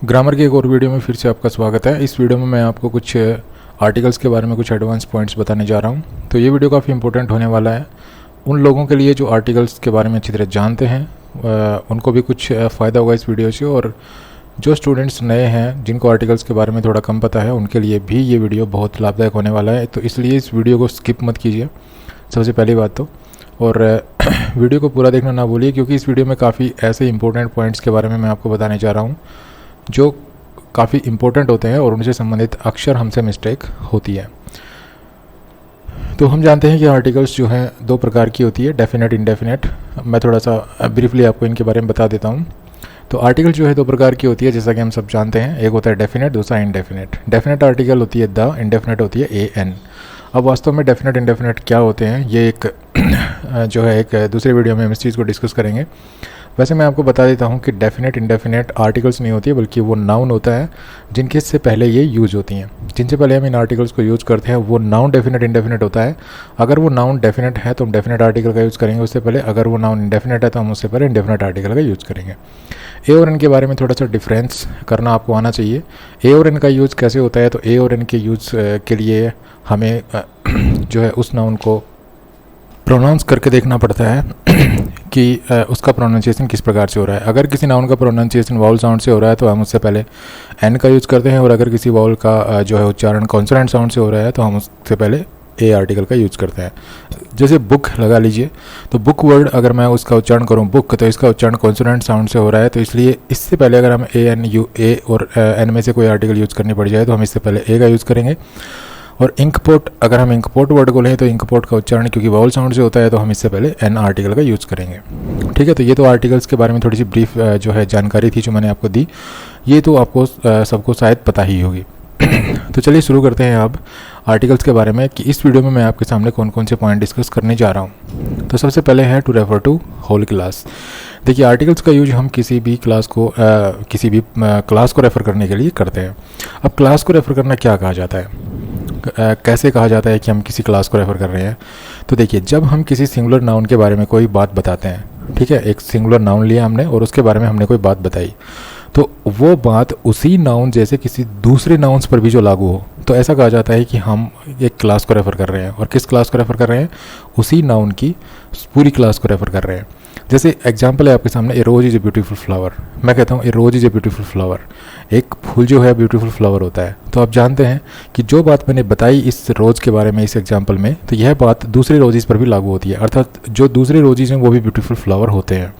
Grammar के एक और वीडियो में फिर से आपका स्वागत है। इस वीडियो में मैं आपको कुछ आर्टिकल्स के बारे में कुछ एडवांस पॉइंट्स बताने जा रहा हूं। तो ये वीडियो काफ़ी इंपॉर्टेंट होने वाला है उन लोगों के लिए जो आर्टिकल्स के बारे में अच्छी तरह जानते हैं, उनको भी कुछ फ़ायदा होगा इस वीडियो से। और जो स्टूडेंट्स नए हैं जिनको आर्टिकल्स के बारे में थोड़ा कम पता है, उनके लिए भी ये वीडियो बहुत लाभदायक होने वाला है। तो इसलिए इस वीडियो को स्किप मत कीजिए, सबसे पहली बात तो। और वीडियो को पूरा देखना ना भूलिए, क्योंकि इस वीडियो में काफ़ी ऐसे इंपॉर्टेंट पॉइंट्स के बारे में मैं आपको बताने जा रहा हूँ जो काफ़ी इंपॉर्टेंट होते हैं और उनसे संबंधित अक्सर हमसे मिस्टेक होती है। तो हम जानते हैं कि आर्टिकल्स जो हैं दो प्रकार की होती है, डेफिनेट, इनडेफिनेट। मैं थोड़ा सा ब्रीफली आपको इनके बारे में बता देता हूँ। तो आर्टिकल जो है दो प्रकार की होती है, जैसा कि हम सब जानते हैं। एक होता है डेफिनेट, दूसरा इनडेफिनेट। डेफिनेट आर्टिकल होती है द, इनडेफिनेट होती है ए एन। अब वास्तव में डेफिनेट इनडेफिनेट क्या होते हैं, ये एक जो है एक दूसरे वीडियो में हम इस चीज़ को डिस्कस करेंगे। वैसे मैं आपको बता देता हूँ कि डेफिनेट इंडेफिनेट आर्टिकल्स नहीं होती है, बल्कि वो नाउन होता है जिनके से पहले ये यूज होती हैं। जिनसे पहले हम इन आर्टिकल्स को यूज करते हैं वो नाउन डेफिनेट इंडेफिनेट होता है। अगर वो नाउन डेफिनेट है तो हम डेफिनेट आर्टिकल का यूज़ करेंगे उससे पहले। अगर वो नाउन इंडेफिनेट है तो हम उससे पहले इंडेफिनेट आर्टिकल का यूज़ करेंगे। ए और एन के बारे में थोड़ा सा डिफरेंस करना आपको आना चाहिए। ए और एन का यूज़ कैसे होता है, तो ए और एन के यूज़ के लिए हमें जो है उस नाउन को प्रोनाउंस करके देखना पड़ता है कि उसका प्रोनाउंसिएशन किस प्रकार से हो रहा है। अगर किसी नाउन का प्रोनाउंसिएशन वाउल साउंड से हो रहा है तो हम उससे पहले एन का यूज़ करते हैं, और अगर किसी वाउल का जो है उच्चारण कॉन्सोनेंट साउंड से हो रहा है तो हम उससे पहले ए आर्टिकल का यूज़ करते हैं। जैसे बुक लगा लीजिए, तो बुक वर्ड अगर मैं उसका उच्चारण करूँ बुक, तो इसका उच्चारण कॉन्सोनेंट साउंड से हो रहा है, तो इसलिए इससे पहले अगर हम ए और एन में से कोई आर्टिकल यूज़ करनी पड़ जाए तो हम इससे पहले ए का यूज़ करेंगे। और इंकपोर्ट, अगर हम इंकपोर्ट वर्ड को लें तो इंकपोर्ट का उच्चारण क्योंकि वाउल साउंड से होता है तो हम इससे पहले एन आर्टिकल का यूज़ करेंगे। ठीक है, तो ये तो आर्टिकल्स के बारे में थोड़ी सी ब्रीफ जो है जानकारी थी जो मैंने आपको दी। ये तो आपको सबको शायद पता ही होगी। तो चलिए शुरू करते हैं अब आर्टिकल्स के बारे में कि इस वीडियो में मैं आपके सामने कौन कौन से पॉइंट डिस्कस करने जा रहा हूँ। तो सबसे पहले है to refer to whole class. देखिए, आर्टिकल्स का यूज हम किसी भी क्लास को रेफ़र करने के लिए करते हैं। अब क्लास को रेफ़र करना क्या कहा जाता है, कैसे कहा जाता है कि हम किसी क्लास को रेफ़र कर रहे हैं। तो देखिए, जब हम किसी सिंगुलर नाउन के बारे में कोई बात बताते हैं, ठीक है, एक सिंगुलर नाउन लिया हमने और उसके बारे में हमने कोई बात बताई, तो वो बात उसी नाउन जैसे किसी दूसरे नाउन्स पर भी जो लागू हो, तो ऐसा कहा जाता है कि हम एक क्लास को रेफ़र कर रहे हैं। और किस क्लास को रेफ़र कर रहे हैं, उसी नाउन की पूरी क्लास को रेफ़र कर रहे हैं। जैसे एग्जाम्पल है आपके सामने, ए rose is a beautiful flower. मैं कहता हूँ ए rose is a beautiful flower. एक फूल जो है ब्यूटीफुल फ्लावर होता है। तो आप जानते हैं कि जो बात मैंने बताई इस रोज़ के बारे में इस एग्जाम्पल में, तो यह बात दूसरे रोजेज़ पर भी लागू होती है, अर्थात जो दूसरे रोजेज़ हैं वो भी ब्यूटीफुल फ्लावर होते हैं।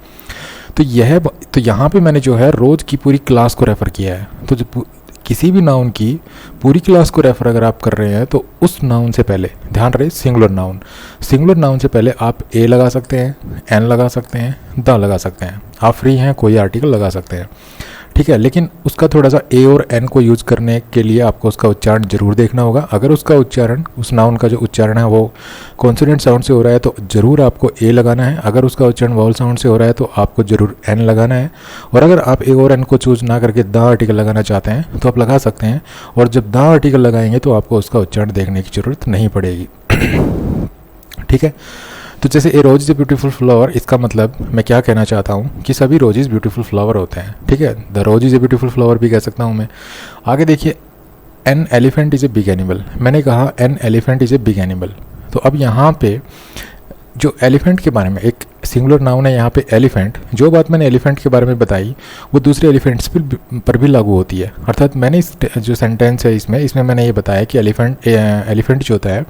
तो यहाँ पे मैंने जो है रोज़ की पूरी क्लास को रेफ़र किया है। तो किसी भी नाउन की पूरी क्लास को रेफ़र अगर आप कर रहे हैं तो उस नाउन से पहले, ध्यान रहे, सिंगुलर नाउन से पहले आप ए लगा सकते हैं, एन लगा सकते हैं, द लगा सकते हैं। आप फ्री हैं, कोई आर्टिकल लगा सकते हैं, ठीक है। लेकिन उसका थोड़ा सा ए और एन को यूज़ करने के लिए आपको उसका उच्चारण जरूर देखना होगा। अगर उसका उच्चारण, उस नाउन का जो उच्चारण है वो कॉन्सोनेंट साउंड से हो रहा है तो ज़रूर आपको ए लगाना है। अगर उसका उच्चारण वाउल साउंड से हो रहा है तो आपको ज़रूर एन लगाना है। और अगर आप ए और एन को चूज़ ना करके द आर्टिकल लगाना चाहते हैं तो आप लगा सकते हैं, और जब द आर्टिकल लगाएंगे तो आपको उसका उच्चारण देखने की ज़रूरत नहीं पड़ेगी। ठीक है, तो जैसे ए rose is a beautiful flower, इसका मतलब मैं क्या कहना चाहता हूँ कि सभी रोजेज ब्यूटीफुल फ्लावर होते हैं, ठीक है। The rose is a beautiful flower भी कह सकता हूँ मैं। आगे देखिए, an elephant is a big animal. मैंने कहा an elephant is a big animal. तो अब यहाँ पे जो एलिफेंट के बारे में, एक सिंगुलर नाउन है यहाँ पे एलिफेंट, जो बात मैंने एलिफेंट के बारे में बताई वो दूसरे एलिफेंट्स पर भी लागू होती है। अर्थात मैंने इस जो सेंटेंस है इसमें मैंने ये बताया कि एलिफेंट जो होता है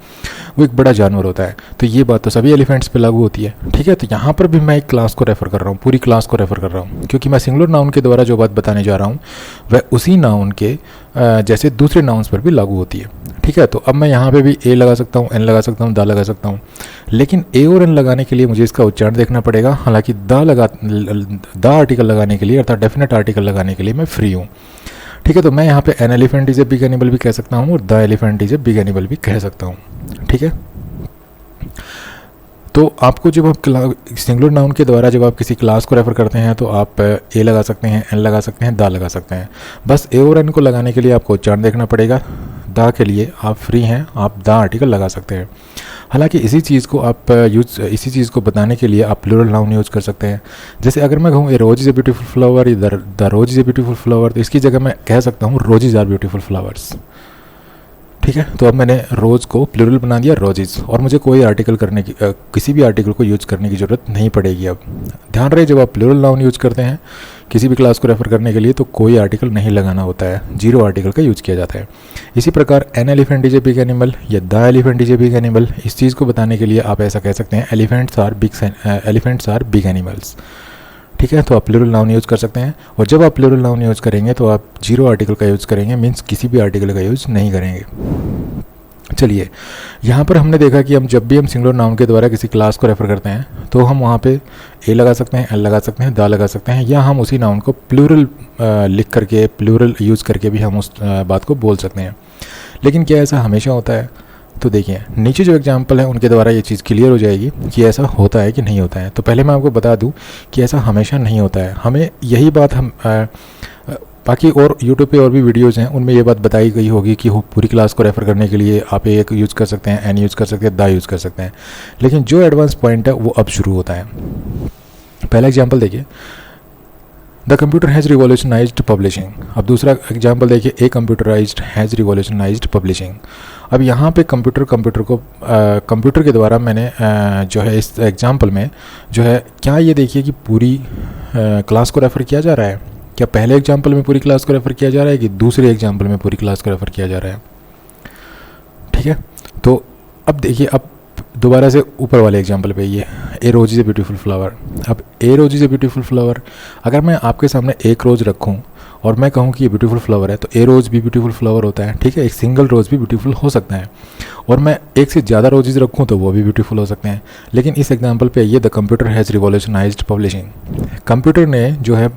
वो एक बड़ा जानवर होता है, तो ये बात तो सभी एलिफेंट्स पे लागू होती है, ठीक है। तो यहाँ पर भी मैं एक क्लास को रेफ़र कर रहा हूँ, पूरी क्लास को रेफ़र कर रहा हूँ, क्योंकि मैं सिंगुलर नाउन के द्वारा जो बात बताने जा रहा हूँ वह उसी नाउन के जैसे दूसरे नाउन्स पर भी लागू होती है, ठीक है। तो अब मैं यहाँ पे भी ए लगा सकता हूँ, एन लगा सकता हूँ, द लगा सकता हूँ, लेकिन ए और एन लगाने के लिए मुझे इसका उच्चारण देखना पड़ेगा। हालांकि द आर्टिकल लगाने के लिए, अर्थात डेफिनेट आर्टिकल लगाने के लिए मैं फ्री हूँ, ठीक है। तो मैं यहाँ पे N elephant is a big animal भी कह सकता हूँ और the elephant is a big animal भी कह सकता हूँ, ठीक है। तो आपको जब आप सिंगुलर नाउन के द्वारा जब आप किसी क्लास को रेफ़र करते हैं तो आप ए लगा सकते हैं, एन लगा सकते हैं, द लगा सकते हैं। बस ए और एन को लगाने के लिए आपको उच्चारण देखना पड़ेगा। द के लिए आप फ्री हैं, आप द आर्टिकल लगा सकते हैं। हालांकि इसी चीज़ को बताने के लिए आप प्लूरल नाउन यूज़ कर सकते हैं। जैसे अगर मैं कहूँ a rose is a beautiful flower, इधर the rose is a beautiful flower, तो इसकी जगह मैं कह सकता हूँ रोजेज आर ब्यूटीफुल फ्लावर्स। ठीक है, तो अब मैंने रोज़ को प्लूरल बना दिया रोजेज, और मुझे कोई आर्टिकल करने की किसी भी आर्टिकल को यूज़ करने की ज़रूरत नहीं पड़ेगी। अब ध्यान रहे, जब आप प्लूरल नाउन यूज़ करते हैं किसी भी क्लास को रेफर करने के लिए तो कोई आर्टिकल नहीं लगाना होता है, 0 आर्टिकल का यूज़ किया जाता है। इसी प्रकार an elephant is a big animal या the elephant is a big animal, इस चीज़ को बताने के लिए आप ऐसा कह सकते हैं एलिफेंट्स आर बिग एनिमल्स। ठीक है, तो आप प्लूरल नाउन यूज़ कर सकते हैं। और जब आप प्लूरल नाउन यूज़ करेंगे तो आप 0 आर्टिकल का यूज़ करेंगे, मीन्स किसी भी आर्टिकल का यूज़ नहीं करेंगे। चलिए, यहाँ पर हमने देखा कि जब भी हम सिंगुलर नाउन के द्वारा किसी क्लास को रेफर करते हैं तो हम वहाँ पे ए लगा सकते हैं, एल लगा सकते हैं, द लगा सकते हैं, या हम उसी नाउन को प्लूरल लिख करके, प्लूरल यूज़ करके भी हम उस बात को बोल सकते हैं। लेकिन क्या ऐसा हमेशा होता है? तो देखिए, नीचे जो एग्जाम्पल है उनके द्वारा ये चीज़ क्लियर हो जाएगी कि ऐसा होता है कि नहीं होता है। तो पहले मैं आपको बता दूं कि ऐसा हमेशा नहीं होता है। हमें यही बात बाकी और यूट्यूब पे और भी वीडियोज़ हैं उनमें ये बात बताई गई होगी कि पूरी क्लास को रेफ़र करने के लिए आप एक यूज़ कर सकते हैं, एन यूज़ कर सकते हैं, द यूज़ कर सकते हैं। लेकिन जो एडवांस पॉइंट है वो अब शुरू होता है। पहला एग्जाम्पल देखिए, the computer has revolutionised publishing. अब दूसरा एग्जाम्पल देखिए, ए कंप्यूटराइज्ड हैज़ रिवॉल्यूशनाइज्ड पब्लिशिंग। अब यहाँ पे कंप्यूटर के द्वारा मैंने जो है इस एग्जाम्पल में जो है, क्या ये देखिए कि पूरी क्लास को रेफ़र किया जा रहा है? क्या पहले एग्जाम्पल में पूरी क्लास को रेफ़र किया जा रहा है कि दूसरे एग्जाम्पल में पूरी क्लास को रेफ़र किया जा रहा है? ठीक है, तो अब देखिए, अब दोबारा से ऊपर वाले एग्जाम्पल पे ये ए rose is a beautiful flower. अब ए rose is a beautiful flower, अगर मैं आपके सामने एक रोज़ रखूँ और मैं कहूँ कि ये ब्यूटीफुल फ्लावर है, तो ए रोज़ भी ब्यूटीफुल फ्लावर होता है। ठीक है, एक सिंगल रोज़ भी ब्यूटीफुल हो सकता है, और मैं एक से ज़्यादा रोजेज रखूँ तो वो भी ब्यूटीफुल हो सकते हैं। लेकिन इस एग्जाम्पल पे ये the computer has revolutionised publishing, computer ने जो है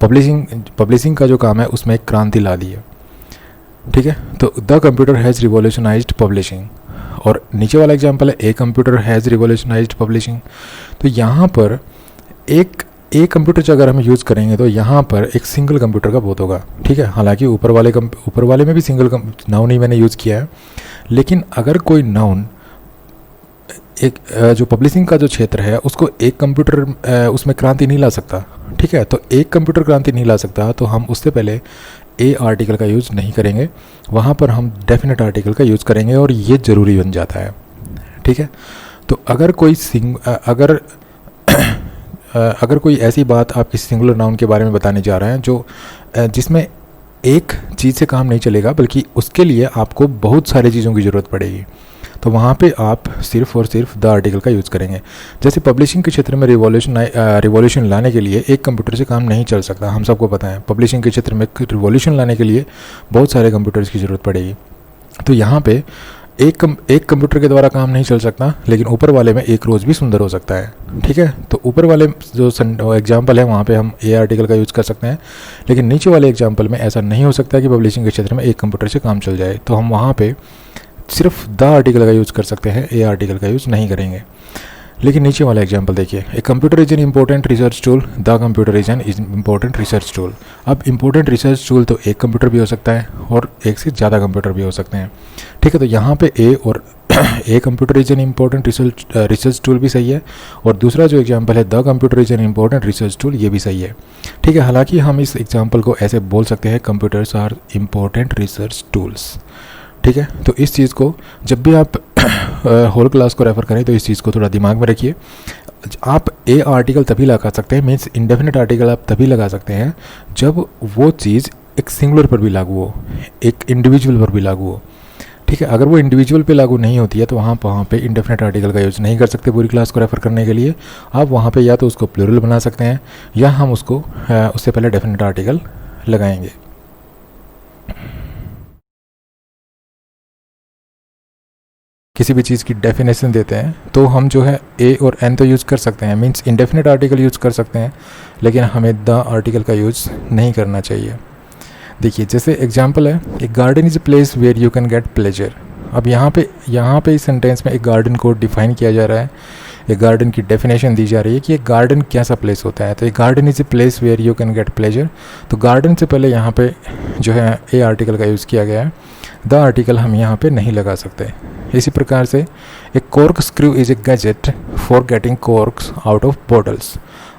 पब्लिशिंग का जो काम है उसमें एक क्रांति ला दी है। ठीक है, तो the computer has revolutionised publishing. और नीचे वाला एग्जाम्पल है a computer has revolutionised publishing. तो यहाँ पर एक कंप्यूटर से अगर हम यूज़ करेंगे तो यहाँ पर एक सिंगल कंप्यूटर का बहुत होगा। ठीक है, हालांकि ऊपर वाले में भी सिंगल नाउन ही मैंने यूज़ किया है, लेकिन अगर कोई नाउन एक जो पब्लिशिंग का जो क्षेत्र है उसको एक कंप्यूटर उसमें क्रांति नहीं ला सकता। ठीक है, तो एक कंप्यूटर क्रांति नहीं ला सकता तो हम उससे पहले ए आर्टिकल का यूज़ नहीं करेंगे, वहाँ पर हम डेफिनेट आर्टिकल का यूज़ करेंगे, और ये ज़रूरी बन जाता है। ठीक है, तो अगर कोई ऐसी बात आप किसी सिंगुलर नाउन के बारे में बताने जा रहे हैं जो जिसमें एक चीज़ से काम नहीं चलेगा, बल्कि उसके लिए आपको बहुत सारी चीज़ों की ज़रूरत पड़ेगी, तो वहाँ पे आप सिर्फ और सिर्फ द आर्टिकल का यूज़ करेंगे। जैसे पब्लिशिंग के क्षेत्र में रिवॉल्यूशन लाने के लिए एक कंप्यूटर से काम नहीं चल सकता, हम सबको पता है। पब्लिशिंग के क्षेत्र में रिवॉल्यूशन लाने के लिए बहुत सारे कंप्यूटर्स की ज़रूरत पड़ेगी। तो यहाँ पे एक कंप्यूटर के द्वारा काम नहीं चल सकता, लेकिन ऊपर वाले में एक रोज़ भी सुंदर हो सकता है। ठीक है, तो ऊपर वाले जो एग्जाम्पल है वहाँ पे हम ए आर्टिकल का यूज़ कर सकते हैं, लेकिन नीचे वाले एग्जाम्पल में ऐसा नहीं हो सकता कि पब्लिशिंग के क्षेत्र में एक कंप्यूटर से काम चल जाए, तो हम वहाँ पे सिर्फ द आर्टिकल का यूज़ कर सकते हैं, ए आर्टिकल का यूज़ नहीं करेंगे। लेकिन नीचे वाला एग्जाम्पल देखिए, a computer is an important research tool, the computer is an important research tool. अब इंपॉर्टेंट रिसर्च टूल तो एक कंप्यूटर भी हो सकता है और एक से ज़्यादा कंप्यूटर भी हो सकते हैं। ठीक है, तो यहाँ पे ए और a computer is an important research tool भी सही है, और दूसरा जो एग्जाम्पल है the computer is an important research tool, ये भी सही है। ठीक है, हालांकि हम इस एग्जाम्पल को ऐसे बोल सकते हैं computers are important research tools. ठीक है, तो इस चीज़ को जब भी आप होल क्लास को रेफ़र करें तो इस चीज़ को थोड़ा दिमाग में रखिए। आप ए आर्टिकल तभी लगा सकते हैं, मीन्स इंडेफिनिट आर्टिकल आप तभी लगा सकते हैं जब वो चीज़ एक सिंगुलर पर भी लागू हो, एक इंडिविजुअल पर भी लागू हो। ठीक है, अगर वो इंडिविजुअल पे लागू नहीं होती है तो वहाँ पे इंडेफिनिट आर्टिकल का यूज़ नहीं कर सकते पूरी क्लास को रेफ़र करने के लिए। आप वहाँ पे या तो उसको प्लूरल बना सकते हैं या हम उसको उससे पहले डेफिनेट आर्टिकल लगाएंगे। किसी भी चीज़ की डेफिनेशन देते हैं तो हम जो है ए और एन तो यूज़ कर सकते हैं, मीन्स इंडेफिनिट आर्टिकल यूज़ कर सकते हैं, लेकिन हमें द आर्टिकल का यूज़ नहीं करना चाहिए। देखिए, जैसे एग्जांपल है, एक garden is a place where you can get pleasure. अब यहाँ पे इस सेंटेंस में एक गार्डन को डिफाइन किया जा रहा है, एक गार्डन की डेफिनेशन दी जा रही है कि एक गार्डन कैसा प्लेस होता है। तो एक garden is a place where you can get pleasure, तो गार्डन से पहले यहाँ पे जो है ए आर्टिकल का यूज़ किया गया है, द आर्टिकल हम यहाँ पे नहीं लगा सकते। इसी प्रकार से एक corkscrew is a gadget for getting corks out of bottles.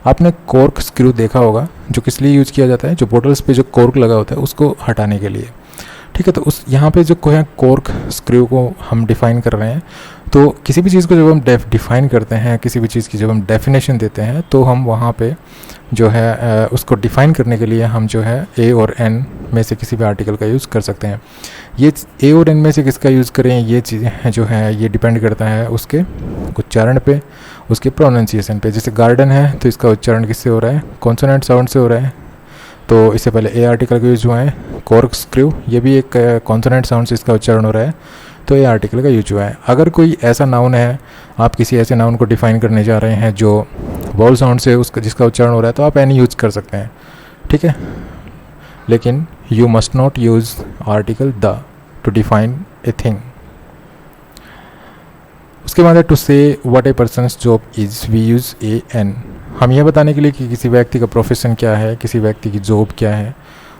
आपने कॉर्क स्क्रू देखा होगा, जो किस लिए यूज़ किया जाता है, जो बॉटल्स पे जो कॉर्क लगा होता है उसको हटाने के लिए। ठीक है, तो उस यहाँ पे जो कॉर्क स्क्रू को हम डिफ़ाइन कर रहे हैं, तो किसी भी चीज़ को जब हम डिफ़ाइन करते हैं, किसी भी चीज़ की जब हम डेफिनेशन देते हैं, तो हम वहाँ पे जो है उसको डिफ़ाइन करने के लिए हम जो है ए और एन में से किसी भी आर्टिकल का यूज़ कर सकते हैं। ये ए और एन में से किसका यूज़ करें, ये चीज़ें जो है ये डिपेंड करता है उसके उच्चारण पे, उसके प्रोनाउंसिएशन पे। जैसे गार्डन है तो इसका उच्चारण किससे हो रहा है, कॉन्सोनेंट साउंड से हो रहा है, तो इससे पहले ए आर्टिकल का यूज हुआ है। कॉर्क स्क्रू, ये भी एक कॉन्सोनेंट साउंड से इसका उच्चारण हो रहा है, तो ए आर्टिकल का यूज हुआ है। अगर कोई ऐसा नाउन है, आप किसी ऐसे नाउन को डिफाइन करने जा रहे हैं जो वॉल साउंड से उसका जिसका उच्चारण हो रहा है, तो आप एन यूज कर सकते हैं। ठीक है, लेकिन you must not use article the to define a thing. उसके बाद है to say what a person's job is, we use a an. हम यह बताने के लिए कि किसी व्यक्ति का प्रोफेशन क्या है, किसी व्यक्ति की जॉब क्या है,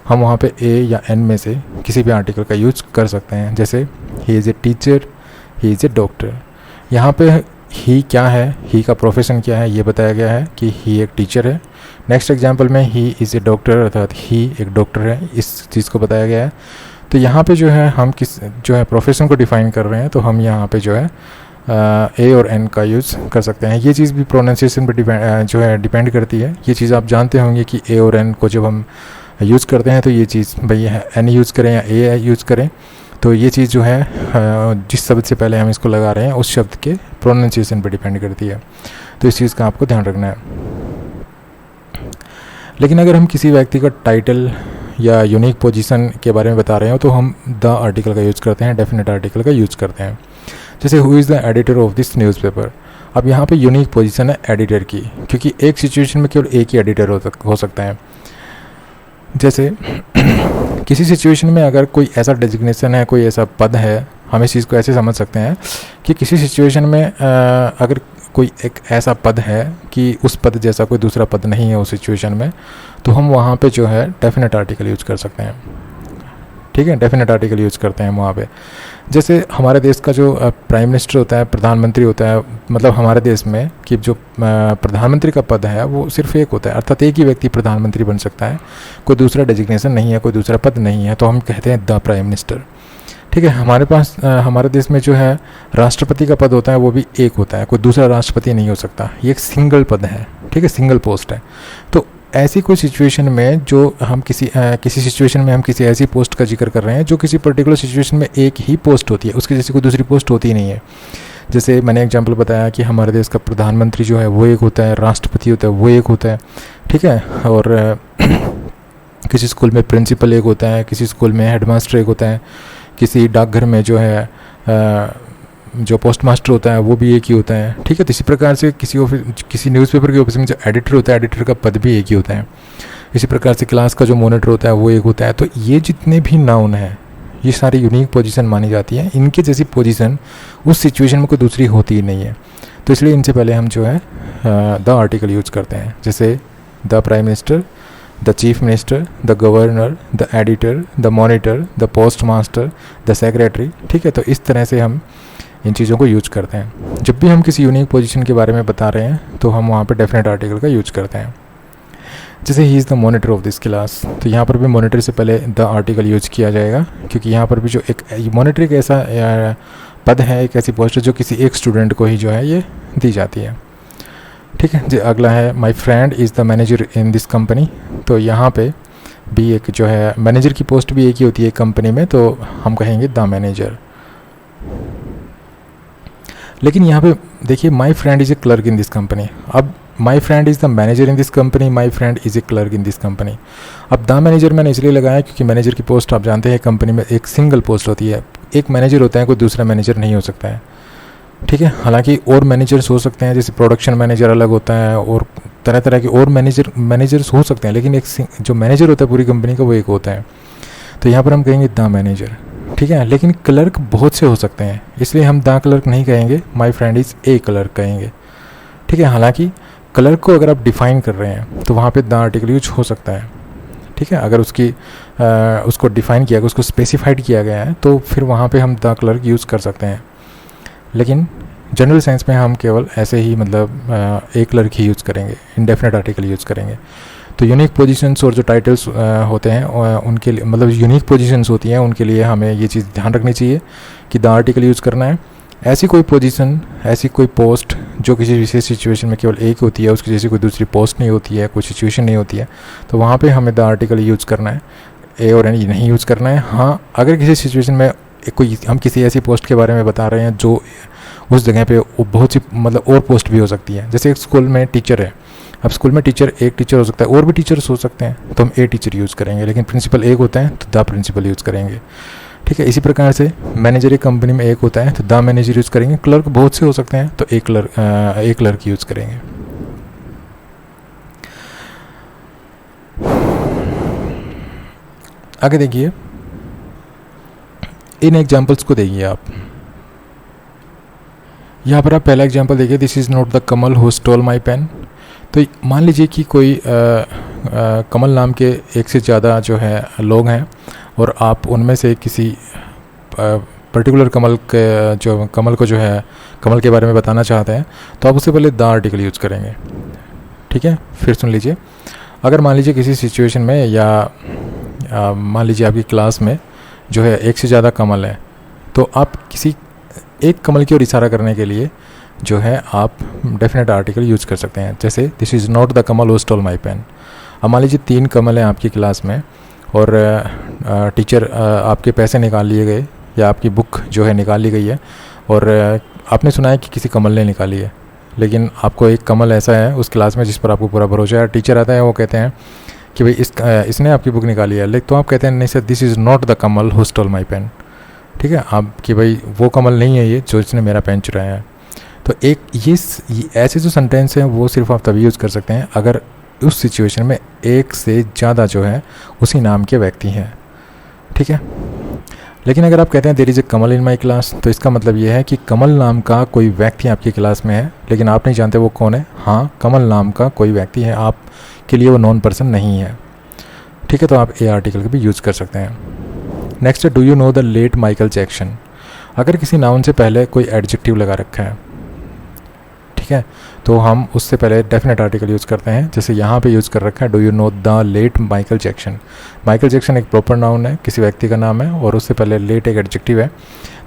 हम वहाँ पे ए या एन में से किसी भी आर्टिकल का यूज कर सकते हैं। जैसे he is a teacher, he is a doctor. यहाँ पे ही क्या है, ही का प्रोफेशन क्या है, ये बताया गया है कि ही एक टीचर है। नेक्स्ट एग्जाम्पल में ही इज़ ए डॉक्टर, अर्थात ही एक डॉक्टर है, इस चीज़ को बताया गया है। तो यहाँ पे जो है हम किस जो है प्रोफेशन को डिफ़ाइन कर रहे हैं, तो हम यहाँ पे जो है ए और एन का यूज़ कर सकते हैं। ये चीज़ भी प्रोनाउंसिएशन पर डिपेंड करती है। ये चीज़ आप जानते होंगे कि ए और एन को जब हम यूज़ करते हैं तो ये चीज़ भाई एन यूज़ करें या ए यूज़ करें, तो ये चीज़ जो है जिस शब्द से पहले हम इसको लगा रहे हैं उस शब्द के प्रोनाउंसिएशन पर डिपेंड करती है। तो इस चीज़ का आपको ध्यान रखना है। लेकिन अगर हम किसी व्यक्ति का टाइटल या यूनिक पोजीशन के बारे में बता रहे हो, तो हम द आर्टिकल का यूज़ करते हैं, डेफिनेट आर्टिकल का यूज़ करते हैं। जैसे who is the editor of this newspaper. अब यहाँ पे यूनिक पोजीशन है एडिटर की, क्योंकि एक सिचुएशन में केवल एक ही एडिटर हो सकता है। जैसे किसी सिचुएशन में अगर कोई ऐसा डेजिग्नेशन है, कोई ऐसा पद है, हम इस चीज़ को ऐसे समझ सकते हैं कि किसी सिचुएशन में अगर कोई एक ऐसा पद है कि उस पद जैसा कोई दूसरा पद नहीं है उस सिचुएशन में, तो हम वहाँ पे जो है डेफिनेट आर्टिकल यूज़ कर सकते हैं। ठीक है, डेफिनेट आर्टिकल यूज़ करते हैं वहाँ पे। जैसे हमारे देश का जो प्राइम मिनिस्टर होता है, प्रधानमंत्री होता है, मतलब हमारे देश में कि जो प्रधानमंत्री का पद है वो सिर्फ एक होता है, अर्थात एक ही व्यक्ति प्रधानमंत्री बन सकता है, कोई दूसरा डेजिग्नेशन नहीं है, कोई दूसरा पद नहीं है, तो हम कहते हैं द प्राइम मिनिस्टर। ठीक है, हमारे पास हमारे देश में जो है राष्ट्रपति का पद होता है वो भी एक होता है, कोई दूसरा राष्ट्रपति नहीं हो सकता, ये एक सिंगल पद है। ठीक है, सिंगल पोस्ट है। तो ऐसी कोई सिचुएशन में जो हम किसी सिचुएशन में हम किसी ऐसी पोस्ट का जिक्र कर रहे हैं जो किसी पर्टिकुलर सिचुएशन में एक ही पोस्ट होती है, उसकी जैसी कोई दूसरी पोस्ट होती ही नहीं है। जैसे मैंने एग्जांपल बताया कि हमारे देश का प्रधानमंत्री जो है वो एक होता है, राष्ट्रपति होता है वो एक होता है। ठीक है, और किसी स्कूल में प्रिंसिपल एक होता है, किसी स्कूल में हेडमास्टर एक होता है, किसी डाकघर में जो है जो पोस्ट मास्टर होता है वो भी एक ही होता है। ठीक है, तो इसी प्रकार से किसी न्यूज़पेपर के ऑफिस में जो एडिटर होता है, एडिटर का पद भी एक ही होता है। इसी प्रकार से क्लास का जो मॉनिटर होता है वो एक होता है। तो ये जितने भी नाउन हैं ये सारी यूनिक पोजीशन मानी जाती है। इनके जैसी पोजीशन उस सिचुएशन में कोई दूसरी होती ही नहीं है, तो इसलिए इनसे पहले हम जो है द आर्टिकल यूज करते हैं। जैसे the prime minister, the chief minister, the governor, the editor, the monitor, the post master, the secretary. ठीक है, तो इस तरह से हम इन चीज़ों को यूज करते हैं। जब भी हम किसी यूनिक पोजीशन के बारे में बता रहे हैं तो हम वहाँ पे डेफिनेट आर्टिकल का यूज करते हैं। जैसे he is the monitor of this class, तो यहाँ पर भी मॉनिटर से पहले द आर्टिकल यूज किया जाएगा, क्योंकि यहाँ पर भी जो एक मॉनिटर एक ऐसा पद है, एक ऐसी पोस्ट है जो किसी एक स्टूडेंट को ही जो है ये दी जाती है। ठीक है, जो अगला है माई friend is the manager in this company. तो यहाँ पे भी एक जो है मैनेजर की पोस्ट भी एक ही होती है कंपनी में, तो हम कहेंगे द मैनेजर। लेकिन यहाँ पे देखिए my friend is a clerk in this company. अब my friend is the manager in this company, my friend is a clerk in this company. अब द मैनेजर मैंने इसलिए लगाया क्योंकि मैनेजर की पोस्ट आप जानते हैं कंपनी में एक सिंगल पोस्ट होती है, एक मैनेजर होता है, कोई दूसरा मैनेजर नहीं हो सकता है। ठीक है, हालांकि और मैनेजर्स हो सकते हैं, जैसे प्रोडक्शन मैनेजर अलग होता है और तरह तरह के और मैनेजर्स हो सकते हैं, लेकिन एक जो मैनेजर होता है पूरी कंपनी का वो एक होता है। तो यहाँ पर हम कहेंगे द मैनेजर। ठीक है, लेकिन क्लर्क बहुत से हो सकते हैं, इसलिए हम द क्लर्क नहीं कहेंगे, माई फ्रेंड इज़ ए क्लर्क कहेंगे। ठीक है, हालांकि क्लर्क को अगर आप डिफ़ाइन कर रहे हैं तो वहाँ पे द आर्टिकल यूज हो सकता है। ठीक है, अगर उसको डिफ़ाइन किया गया, उसको स्पेसिफाइड किया गया है, तो फिर वहाँ पे हम द क्लर्क यूज़ कर सकते हैं। लेकिन जनरल साइंस में हम केवल ऐसे ही मतलब एक क्लर्क ही यूज़ करेंगे, इंडेफिनेट आर्टिकल यूज़ करेंगे। तो यूनिक पोजीशंस और जो टाइटल्स होते हैं उनके लिए मतलब यूनिक पोजीशंस होती हैं उनके लिए हमें ये चीज़ ध्यान रखनी चाहिए कि द आर्टिकल यूज़ करना है। ऐसी कोई पोजीशन, ऐसी कोई पोस्ट जो किसी विशेष सिचुएशन में केवल एक होती है, उसकी जैसी कोई दूसरी पोस्ट नहीं होती है, कोई सिचुएशन नहीं होती है, तो वहाँ पे हमें द आर्टिकल यूज़ करना है, ए और एन नहीं यूज़ करना है। हाँ, अगर किसी सिचुएशन में कोई हम किसी ऐसी पोस्ट के बारे में बता रहे हैं जो उस जगह पे बहुत सी मतलब और पोस्ट भी हो सकती है। जैसे एक स्कूल में टीचर है, अब स्कूल में टीचर एक टीचर हो सकता है, और भी टीचर्स हो सकते हैं, तो हम ए टीचर यूज़ करेंगे, लेकिन प्रिंसिपल एक होता है तो द प्रिंसिपल यूज़ करेंगे। ठीक है, इसी प्रकार से मैनेजर एक कंपनी में एक होता है तो द मैनेजर यूज़ करेंगे। क्लर्क बहुत से हो सकते हैं तो एक क्लर्क यूज़ करेंगे। आगे देखिए, इन एग्जाम्पल्स को देखिए आप। यहाँ पर आप पहला एग्जाम्पल देखिए, this is not the Kamal who stole my pen. तो मान लीजिए कि कोई कमल नाम के एक से ज़्यादा जो है लोग हैं और आप उनमें से किसी पर्टिकुलर कमल को जो है कमल के बारे में बताना चाहते हैं, तो आप उससे पहले द आर्टिकल यूज़ करेंगे। ठीक है, फिर सुन लीजिए, अगर मान लीजिए किसी सिचुएशन में या मान लीजिए आपकी क्लास में जो है एक से ज़्यादा कमल है, तो आप किसी एक कमल की ओर इशारा करने के लिए जो है आप डेफिनेट आर्टिकल यूज़ कर सकते हैं। जैसे this is not the Kamal who stole my pen. अब मान लीजिए 3 कमल हैं आपकी क्लास में और टीचर आपके पैसे निकाल लिए गए या आपकी बुक जो है निकाल ली गई है और आपने सुना है कि किसी कमल ने निकाली है, लेकिन आपको एक कमल ऐसा है उस क्लास में जिस पर आपको पूरा भरोसा है। टीचर आता है, वो कहते हैं कि भाई इसने आपकी बुक निकाली है, लेकिन तो आप कहते हैं नहीं sir, this is not the Kamal who stole my pen. ठीक है, आप कि भाई वो कमल नहीं है ये जो इसने मेरा पेन चुराया है। तो एक ये ऐसे जो सेंटेंस हैं वो सिर्फ आप तभी यूज़ कर सकते हैं अगर उस सिचुएशन में एक से ज़्यादा जो है उसी नाम के व्यक्ति हैं। ठीक है, लेकिन अगर आप कहते हैं there is a Kamal in my class, तो इसका मतलब ये है कि कमल नाम का कोई व्यक्ति आपकी क्लास में है, लेकिन आप नहीं जानते वो कौन है। हाँ, कमल नाम का कोई व्यक्ति है, आपके लिए वो नॉन पर्सन नहीं है। ठीक है, तो आप ए आर्टिकल का भी यूज़ कर सकते हैं। नेक्स्ट है, do you know the late Michael Jackson. अगर किसी नाउन से पहले कोई एडजेक्टिव लगा रखा है, ठीक है, तो हम उससे पहले डेफिनेट आर्टिकल यूज़ करते हैं। जैसे यहाँ पे यूज़ कर रखा है, do you know the late Michael Jackson. Michael Jackson एक प्रॉपर नाउन है, किसी व्यक्ति का नाम है, और उससे पहले लेट एक एडजेक्टिव है।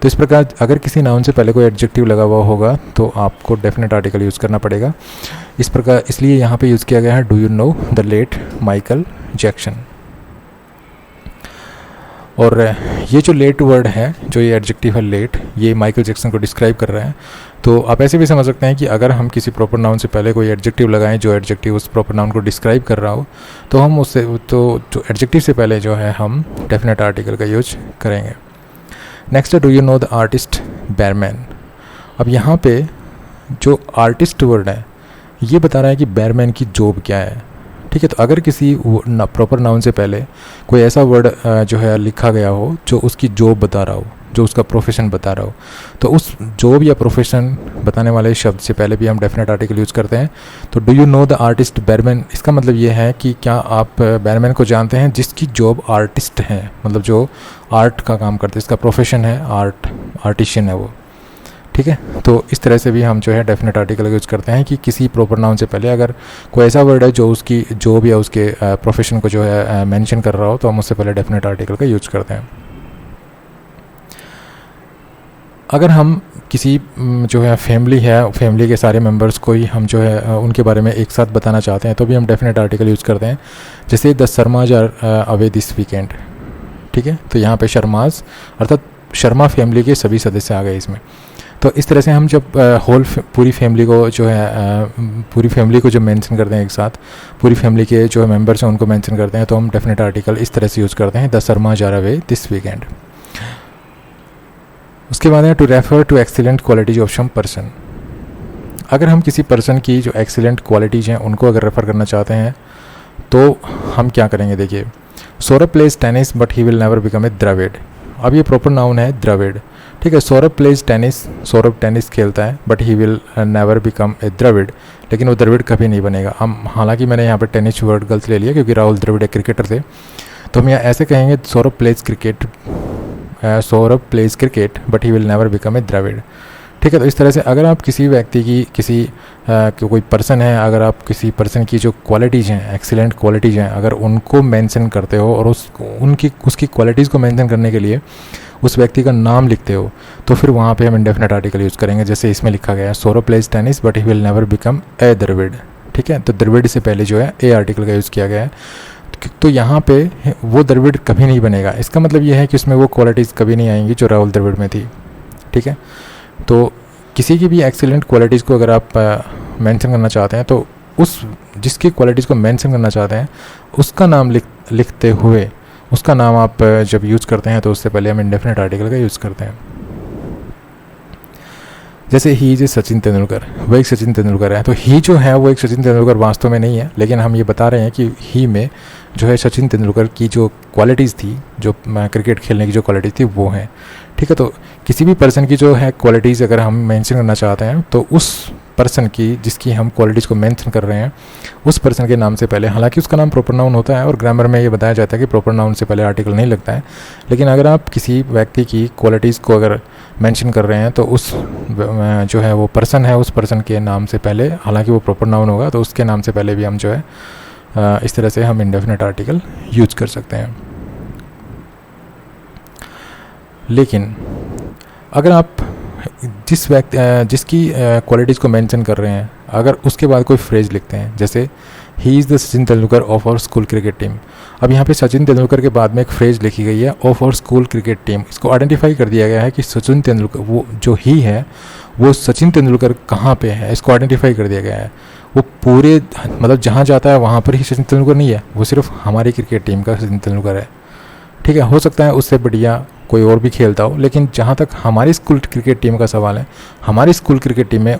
तो इस प्रकार अगर किसी नाउन से पहले कोई एडजेक्टिव लगा हुआ होगा तो आपको डेफिनेट आर्टिकल यूज़ करना पड़ेगा। इस प्रकार इसलिए यहाँ पे यूज़ किया गया है do you know the late Michael Jackson. और ये जो लेट वर्ड है, जो ये एडजेक्टिव है लेट, ये माइकल जैक्सन को डिस्क्राइब कर रहा है। तो आप ऐसे भी समझ सकते हैं कि अगर हम किसी प्रॉपर नाउन से पहले कोई एडजेक्टिव लगाएं जो एडजेक्टिव उस प्रॉपर नाउन को डिस्क्राइब कर रहा हो, तो हम उससे तो जो एडजेक्टिव से पहले जो है हम डेफिनेट आर्टिकल का यूज करेंगे। नेक्स्ट है, do you know the artist Behrman. अब यहाँ पे जो आर्टिस्ट वर्ड है ये बता रहा है कि बैरमैन की जॉब क्या है। ठीक है, तो अगर किसी प्रॉपर नाउन से पहले कोई ऐसा वर्ड जो है लिखा गया हो जो उसकी जॉब बता रहा हो, जो उसका प्रोफेशन बता रहा हो, तो उस जॉब या प्रोफेशन बताने वाले शब्द से पहले भी हम डेफिनेट आर्टिकल यूज़ करते हैं। तो do you know the artist Behrman, इसका मतलब ये है कि क्या आप बैरमैन को जानते हैं जिसकी जॉब आर्टिस्ट है, मतलब जो आर्ट का काम करते हैं, इसका प्रोफेशन है आर्टिशियन है वो। ठीक है, तो इस तरह से भी हम जो है डेफिनेट आर्टिकल यूज़ करते हैं कि किसी प्रॉपर नाउन से पहले अगर कोई ऐसा वर्ड है जो उसकी जॉब या उसके प्रोफेशन को जो है मेंशन कर रहा हो, तो हम उससे पहले डेफिनेट आर्टिकल का यूज़ करते हैं। अगर हम किसी जो है फैमिली है, फैमिली के सारे मेंबर्स को ही हम जो है उनके बारे में एक साथ बताना चाहते हैं, तो भी हम डेफिनेट आर्टिकल यूज़ करते हैं। जैसे the Sharmas are away this weekend. ठीक है, तो यहाँ पे शर्माज अर्थात शर्मा फैमिली के सभी सदस्य आ गए इसमें। तो इस तरह से हम जब पूरी फैमिली को जो है पूरी फैमिली को जब मेंशन करते हैं एक साथ, पूरी फैमिली के जो मेंबर्स हैं उनको मेंशन करते हैं, तो हम डेफिनेट आर्टिकल इस तरह से यूज़ करते हैं, the Sharmas are away this weekend. उसके बाद है to refer to excellent qualities of some person. अगर हम किसी पर्सन की जो एक्सीलेंट क्वालिटीज़ हैं उनको अगर रेफ़र करना चाहते हैं तो हम क्या करेंगे। देखिए, Saurabh plays tennis but he will never become a Dravid. अब ये प्रॉपर नाउन है द्रविड़। ठीक है, Saurabh plays tennis, Saurabh tennis खेलता है, but he will never become a Dravid, लेकिन वो द्रविड़ कभी नहीं बनेगा। हम हालांकि मैंने यहाँ पर टेनिस वर्ड गलत ले लिया क्योंकि राहुल द्रविड़ एक क्रिकेटर थे, तो हम यहाँ ऐसे कहेंगे Saurabh plays cricket but he will never become a Dravid. ठीक है। तो इस तरह से अगर आप किसी व्यक्ति की कोई पर्सन है, अगर आप किसी पर्सन की जो क्वालिटीज़ हैं, एक्सीलेंट क्वालिटीज़ हैं, अगर उनको मेंशन करते हो और उसकी क्वालिटीज़ को मेंशन करने के लिए उस व्यक्ति का नाम लिखते हो, तो फिर वहाँ पे हम इंडेफिनेट आर्टिकल यूज़ करेंगे। जैसे इसमें लिखा गया है Saurabh plays tennis but he will never become a Dravid. ठीक है, तो द्रविड़ से पहले जो है ए आर्टिकल का यूज़ किया गया है। तो यहाँ पे वो द्रविड़ कभी नहीं बनेगा। इसका मतलब ये है कि उसमें वो क्वालिटीज़ कभी नहीं आएंगी जो राहुल द्रविड़ में थी। ठीक है, तो किसी की भी एक्सीलेंट क्वालिटीज़ को अगर आप मेंशन करना चाहते हैं, तो उस जिसकी क्वालिटीज़ को मेंशन करना चाहते हैं उसका नाम लिखते हुए उसका नाम आप जब यूज़ करते हैं तो उससे पहले हम इंडेफिनेट आर्टिकल का यूज़ करते हैं। जैसे ही इज सचिन तेंदुलकर, वो एक सचिन तेंदुलकर है। तो ही जो है वो एक सचिन तेंदुलकर वास्तव में नहीं है, लेकिन हम ये बता रहे हैं कि ही में जो है सचिन तेंदुलकर की जो क्वालिटीज़ थी, जो क्रिकेट खेलने की जो क्वालिटी थी वो है। ठीक है, तो किसी भी पर्सन की जो है क्वालिटीज़ अगर हम मेंशन करना चाहते हैं तो उस पर्सन की जिसकी हम क्वालिटीज़ को मेंशन कर रहे हैं उस पर्सन के नाम से पहले, हालांकि उसका नाम प्रॉपर नाउन होता है और ग्रामर में ये बताया जाता है कि प्रॉपर नाउन से पहले आर्टिकल नहीं लगता है, लेकिन अगर आप किसी व्यक्ति की क्वालिटीज़ को अगर मेंशन कर रहे हैं तो उस जो है वो पर्सन है, उस पर्सन के नाम से पहले, हालांकि वो प्रॉपर नाउन होगा तो उसके नाम से पहले भी हम जो है इस तरह से हम इंडेफिनेट आर्टिकल यूज कर सकते हैं। लेकिन अगर आप जिसकी क्वालिटीज़ को मेंशन कर रहे हैं, अगर उसके बाद कोई फ्रेज लिखते हैं, जैसे he is the Sachin Tendulkar of our school cricket team. अब यहाँ पे सचिन तेंदुलकर के बाद में एक फ्रेज लिखी गई है of our school cricket team. इसको आइडेंटिफाई कर दिया गया है कि सचिन तेंदुलकर, वो जो ही है वो सचिन तेंदुलकर कहाँ पे है, इसको आइडेंटिफाई कर दिया गया है। वो पूरे मतलब जहाँ जाता है वहाँ पर ही सचिन तेंदुलकर नहीं है, वो सिर्फ हमारी क्रिकेट टीम का सचिन तेंदुलकर है। ठीक है, हो सकता है उससे बढ़िया कोई और भी खेलता हो, लेकिन जहाँ तक हमारी स्कूल क्रिकेट टीम का सवाल है, हमारी स्कूल क्रिकेट टीम में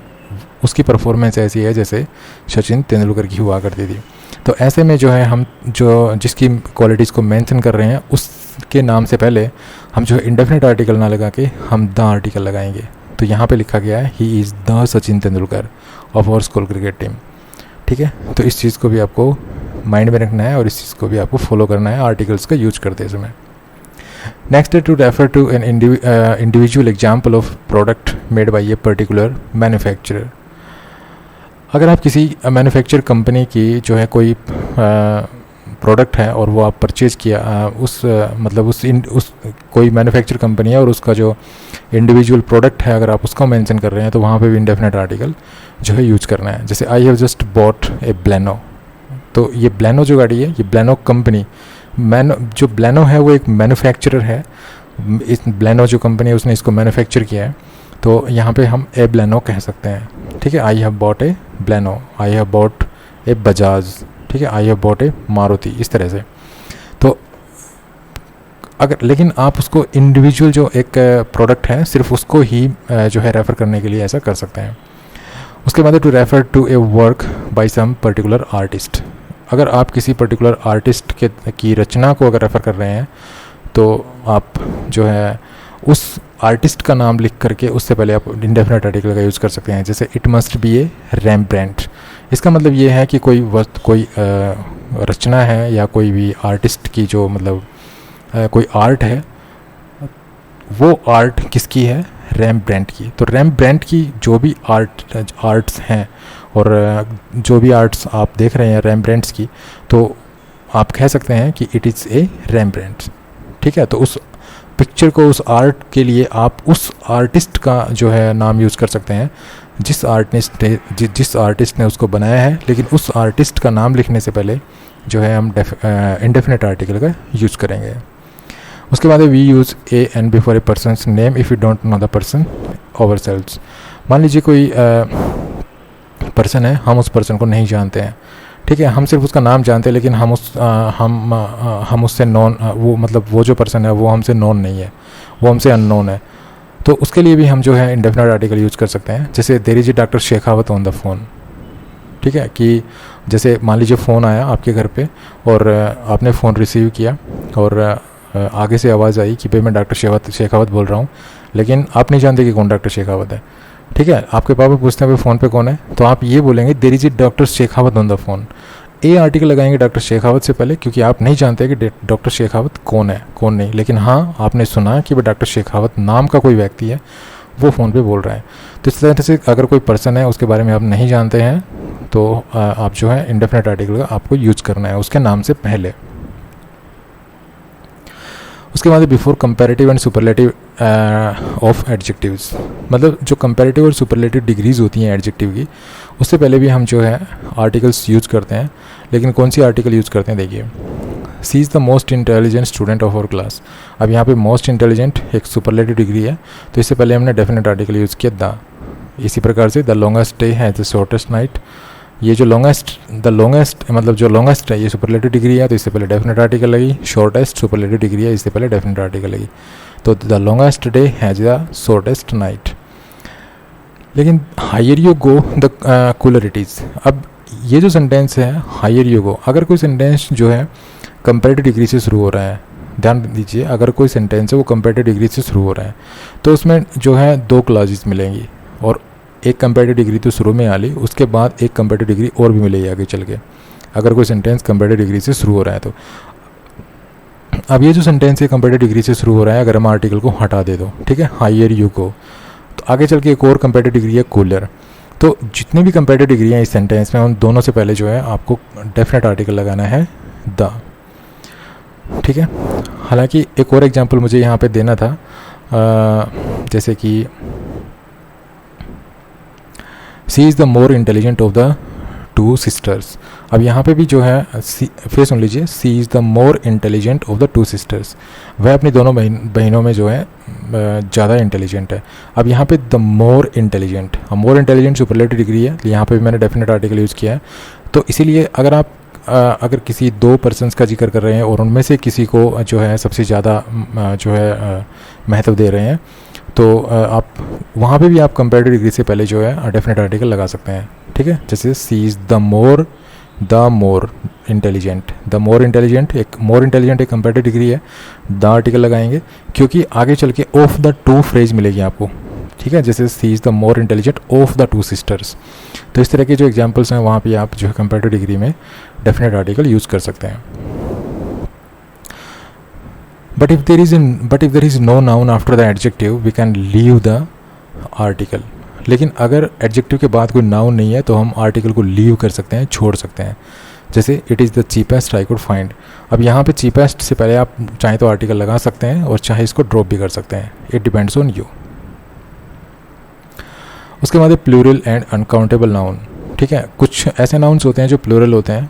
उसकी परफॉर्मेंस ऐसी है जैसे सचिन तेंदुलकर की हुआ करती थी। तो ऐसे में जो है हम जिसकी क्वालिटीज़ को मेंशन कर रहे हैं उसके नाम से पहले हम जो है इंडेफिनेट आर्टिकल ना लगा के हम द आर्टिकल लगाएंगे। तो यहाँ पे लिखा गया है he is the Sachin Tendulkar of our school cricket team. ठीक है, तो इस चीज़ को भी आपको माइंड में रखना है और इस चीज़ को भी आपको फॉलो करना है आर्टिकल्स का यूज करते समय। नेक्स्ट है to refer to an individual example of product made by a particular manufacturer. अगर आप किसी मैन्युफैक्चर कंपनी की जो है कोई प्रोडक्ट है और वो आप परचेज़ किया, मतलब उस कोई मैन्युफैक्चर कंपनी है और उसका जो इंडिविजुअल प्रोडक्ट है अगर आप उसको मेंशन कर रहे हैं तो वहाँ पे भी इंडेफिनेट आर्टिकल जो है यूज करना है। जैसे I have just bought A Baleno. तो ये ब्लेनो जो गाड़ी है, ये ब्लेनो कंपनी, जो ब्लेनो है वो एक मैन्युफैक्चरर है। इस ब्लेनो जो कंपनी है उसने इसको मैन्युफैक्चर किया है, तो यहाँ पे हम ए ब्लेनो कह सकते हैं। ठीक है, I have bought A Baleno, I have bought ए बजाज, ठीक है, आई हैव बॉट ए मारुति, इस तरह से। तो अगर लेकिन आप उसको इंडिविजुअल जो एक प्रोडक्ट है सिर्फ उसको ही जो है रेफ़र करने के लिए ऐसा कर सकते हैं। उसके बाद to refer to a work by some particular artist. अगर आप किसी पर्टिकुलर आर्टिस्ट की रचना को अगर रेफ़र कर रहे हैं तो आप जो है उस आर्टिस्ट का नाम लिख करके उससे पहले आप इंडेफिनेट आर्टिकल का यूज़ कर सकते हैं। जैसे इट मस्ट बी ए रैम्ब्रेंट। इसका मतलब ये है कि कोई रचना है या कोई भी आर्टिस्ट की जो मतलब कोई आर्ट है, वो आर्ट किसकी है, रैम्ब्रेंट की। तो रैम्ब्रेंट की जो भी आर्ट्स हैं और जो भी आर्ट्स आप देख रहे हैं रैम्ब्रेंट्स की, तो आप कह सकते हैं कि इट इज़ ए रैम्ब्रेंट। ठीक है, तो उस पिक्चर को, उस आर्ट के लिए आप उस आर्टिस्ट का जो है नाम यूज़ कर सकते हैं जिस आर्टिस्ट ने उसको बनाया है, लेकिन उस आर्टिस्ट का नाम लिखने से पहले जो है हम इंडेफिनेट आर्टिकल का यूज़ करेंगे। उसके बाद we use a an before a person's name if you don't know the person ourselves. मान लीजिए कोई पर्सन है, हम उस पर्सन को नहीं जानते हैं। ठीक है, हम सिर्फ उसका नाम जानते हैं, लेकिन हम उससे नॉन, वो मतलब वो जो पर्सन है वो हमसे नॉन नहीं है, वो हमसे अननोन है। तो उसके लिए भी हम जो है इंडेफिनेट आर्टिकल यूज़ कर सकते हैं। जैसे there is a doctor Shekhawat on the phone. ठीक है, कि जैसे मान लीजिए फ़ोन आया आपके घर पे और आपने फ़ोन रिसीव किया और आगे से आवाज़ आई कि भाई मैं डॉक्टर शेखावत बोल रहा हूँ, लेकिन आप नहीं जानते कि कौन डॉक्टर शेखावत है। ठीक है, आपके पापा पूछते हैं भाई फ़ोन पे कौन है, तो आप ये बोलेंगे there is a doctor Shekhawat on the phone. A article लगाएंगे डॉक्टर शेखावत से पहले, क्योंकि आप नहीं जानते कि डॉक्टर शेखावत कौन है कौन नहीं, लेकिन हाँ आपने सुना कि भाई डॉक्टर शेखावत नाम का कोई व्यक्ति है, वो फ़ोन पे बोल रहा है। तो इस तरह से अगर कोई पर्सन है उसके बारे में आप नहीं जानते हैं तो आप जो है इंडेफिनेट आर्टिकल का आपको यूज करना है उसके नाम से पहले। उसके बाद before comparative and superlative of adjectives, मतलब जो कंपैरेटिव और सुपरलेटिव डिग्रीज होती हैं एडजेक्टिव की, उससे पहले भी हम जो है आर्टिकल्स यूज़ करते हैं। लेकिन कौन सी आर्टिकल यूज़ करते हैं, देखिए, she is the most intelligent student of our class. अब यहाँ पे मोस्ट इंटेलिजेंट एक सुपरलेटिव डिग्री है, तो इससे पहले हमने डेफिनेट आर्टिकल यूज़ किया द। इसी प्रकार से द लॉन्गेस्ट डे है द शॉर्टेस्ट नाइट, ये जो लॉन्गेस्ट मतलब जो लॉन्गेस्ट है ये सुपरलेटिव डिग्री है, तो इससे पहले डेफिनेट आर्टिकल लगी। शॉर्टेस्ट सुपरलेटिव डिग्री है, इससे पहले डेफिनेट आर्टिकल लगी। तो the longest day has the shortest night. लेकिन higher you go the cooler it is. अब ये जो सेंटेंस है हायर यू गो, अगर कोई सेंटेंस जो है कंपैरेटिव डिग्री से शुरू हो रहा है, ध्यान दीजिए, अगर कोई सेंटेंस है वो कंपैरेटिव डिग्री से शुरू हो रहा है तो उसमें जो है दो क्लॉजेस मिलेंगी, और एक कंपैरेटिव डिग्री तो शुरू में आ ली, उसके बाद एक कंपैरेटिव डिग्री और भी मिलेगी आगे चल के, अगर कोई सेंटेंस कंपैरेटिव डिग्री से शुरू हो रहा है तो। अब ये जो सेंटेंस है कंपैरेटिव डिग्री से शुरू हो रहा है, अगर हम आर्टिकल को हटा दे दो, ठीक है, हायर यू गो, तो आगे चल के एक और कंपैरेटिव डिग्री है कूलर। तो जितनी भी कंपैरेटिव डिग्री हैं इस सेंटेंस में, उन दोनों से पहले जो है आपको डेफिनेट आर्टिकल लगाना है द, ठीक है। हालांकि एक और एग्जांपल मुझे यहाँ पे देना था, जैसे कि she is the more intelligent of the two sisters. अब यहाँ पे भी जो है फिर सुन लीजिए, she is the more intelligent of the two sisters, वह अपनी दोनों बहनों में जो है ज़्यादा इंटेलिजेंट है। अब यहाँ पे the more intelligent superlative degree है, यहाँ पे भी मैंने डेफिनेट आर्टिकल यूज़ किया है। तो इसीलिए अगर किसी दो पर्सन्स का जिक्र कर रहे हैं और उनमें से किसी को जो है सबसे ज़्यादा जो है महत्व दे रहे हैं, तो आप वहाँ पे भी आप कंपैरेटिव डिग्री से पहले जो है डेफिनेट आर्टिकल लगा सकते हैं, ठीक है। जैसे she is the more intelligent, more intelligent एक कंपैरेटिव डिग्री है, द आर्टिकल लगाएंगे क्योंकि आगे चल के ऑफ द टू फ्रेज मिलेगी आपको, ठीक है। जैसे she is the more intelligent of the two sisters. तो इस तरह के जो एग्जांपल्स हैं वहाँ पे आप जो है कंपैरेटिव डिग्री में डेफिनेट आर्टिकल यूज़ कर सकते हैं। But if there is no noun after the adjective we can leave the article. लेकिन अगर एडजेक्टिव के बाद कोई नाउन नहीं है तो हम आर्टिकल को लीव कर सकते हैं, छोड़ सकते हैं। जैसे it is the cheapest I could find. अब यहाँ पे चीपेस्ट से पहले आप चाहे तो आर्टिकल लगा सकते हैं और चाहे इसको ड्रॉप भी कर सकते हैं, इट डिपेंड्स ऑन यू। उसके बाद प्लूरल एंड अनकाउंटेबल नाउन, ठीक है। कुछ ऐसे नाउन्स होते हैं जो प्लूरल होते हैं,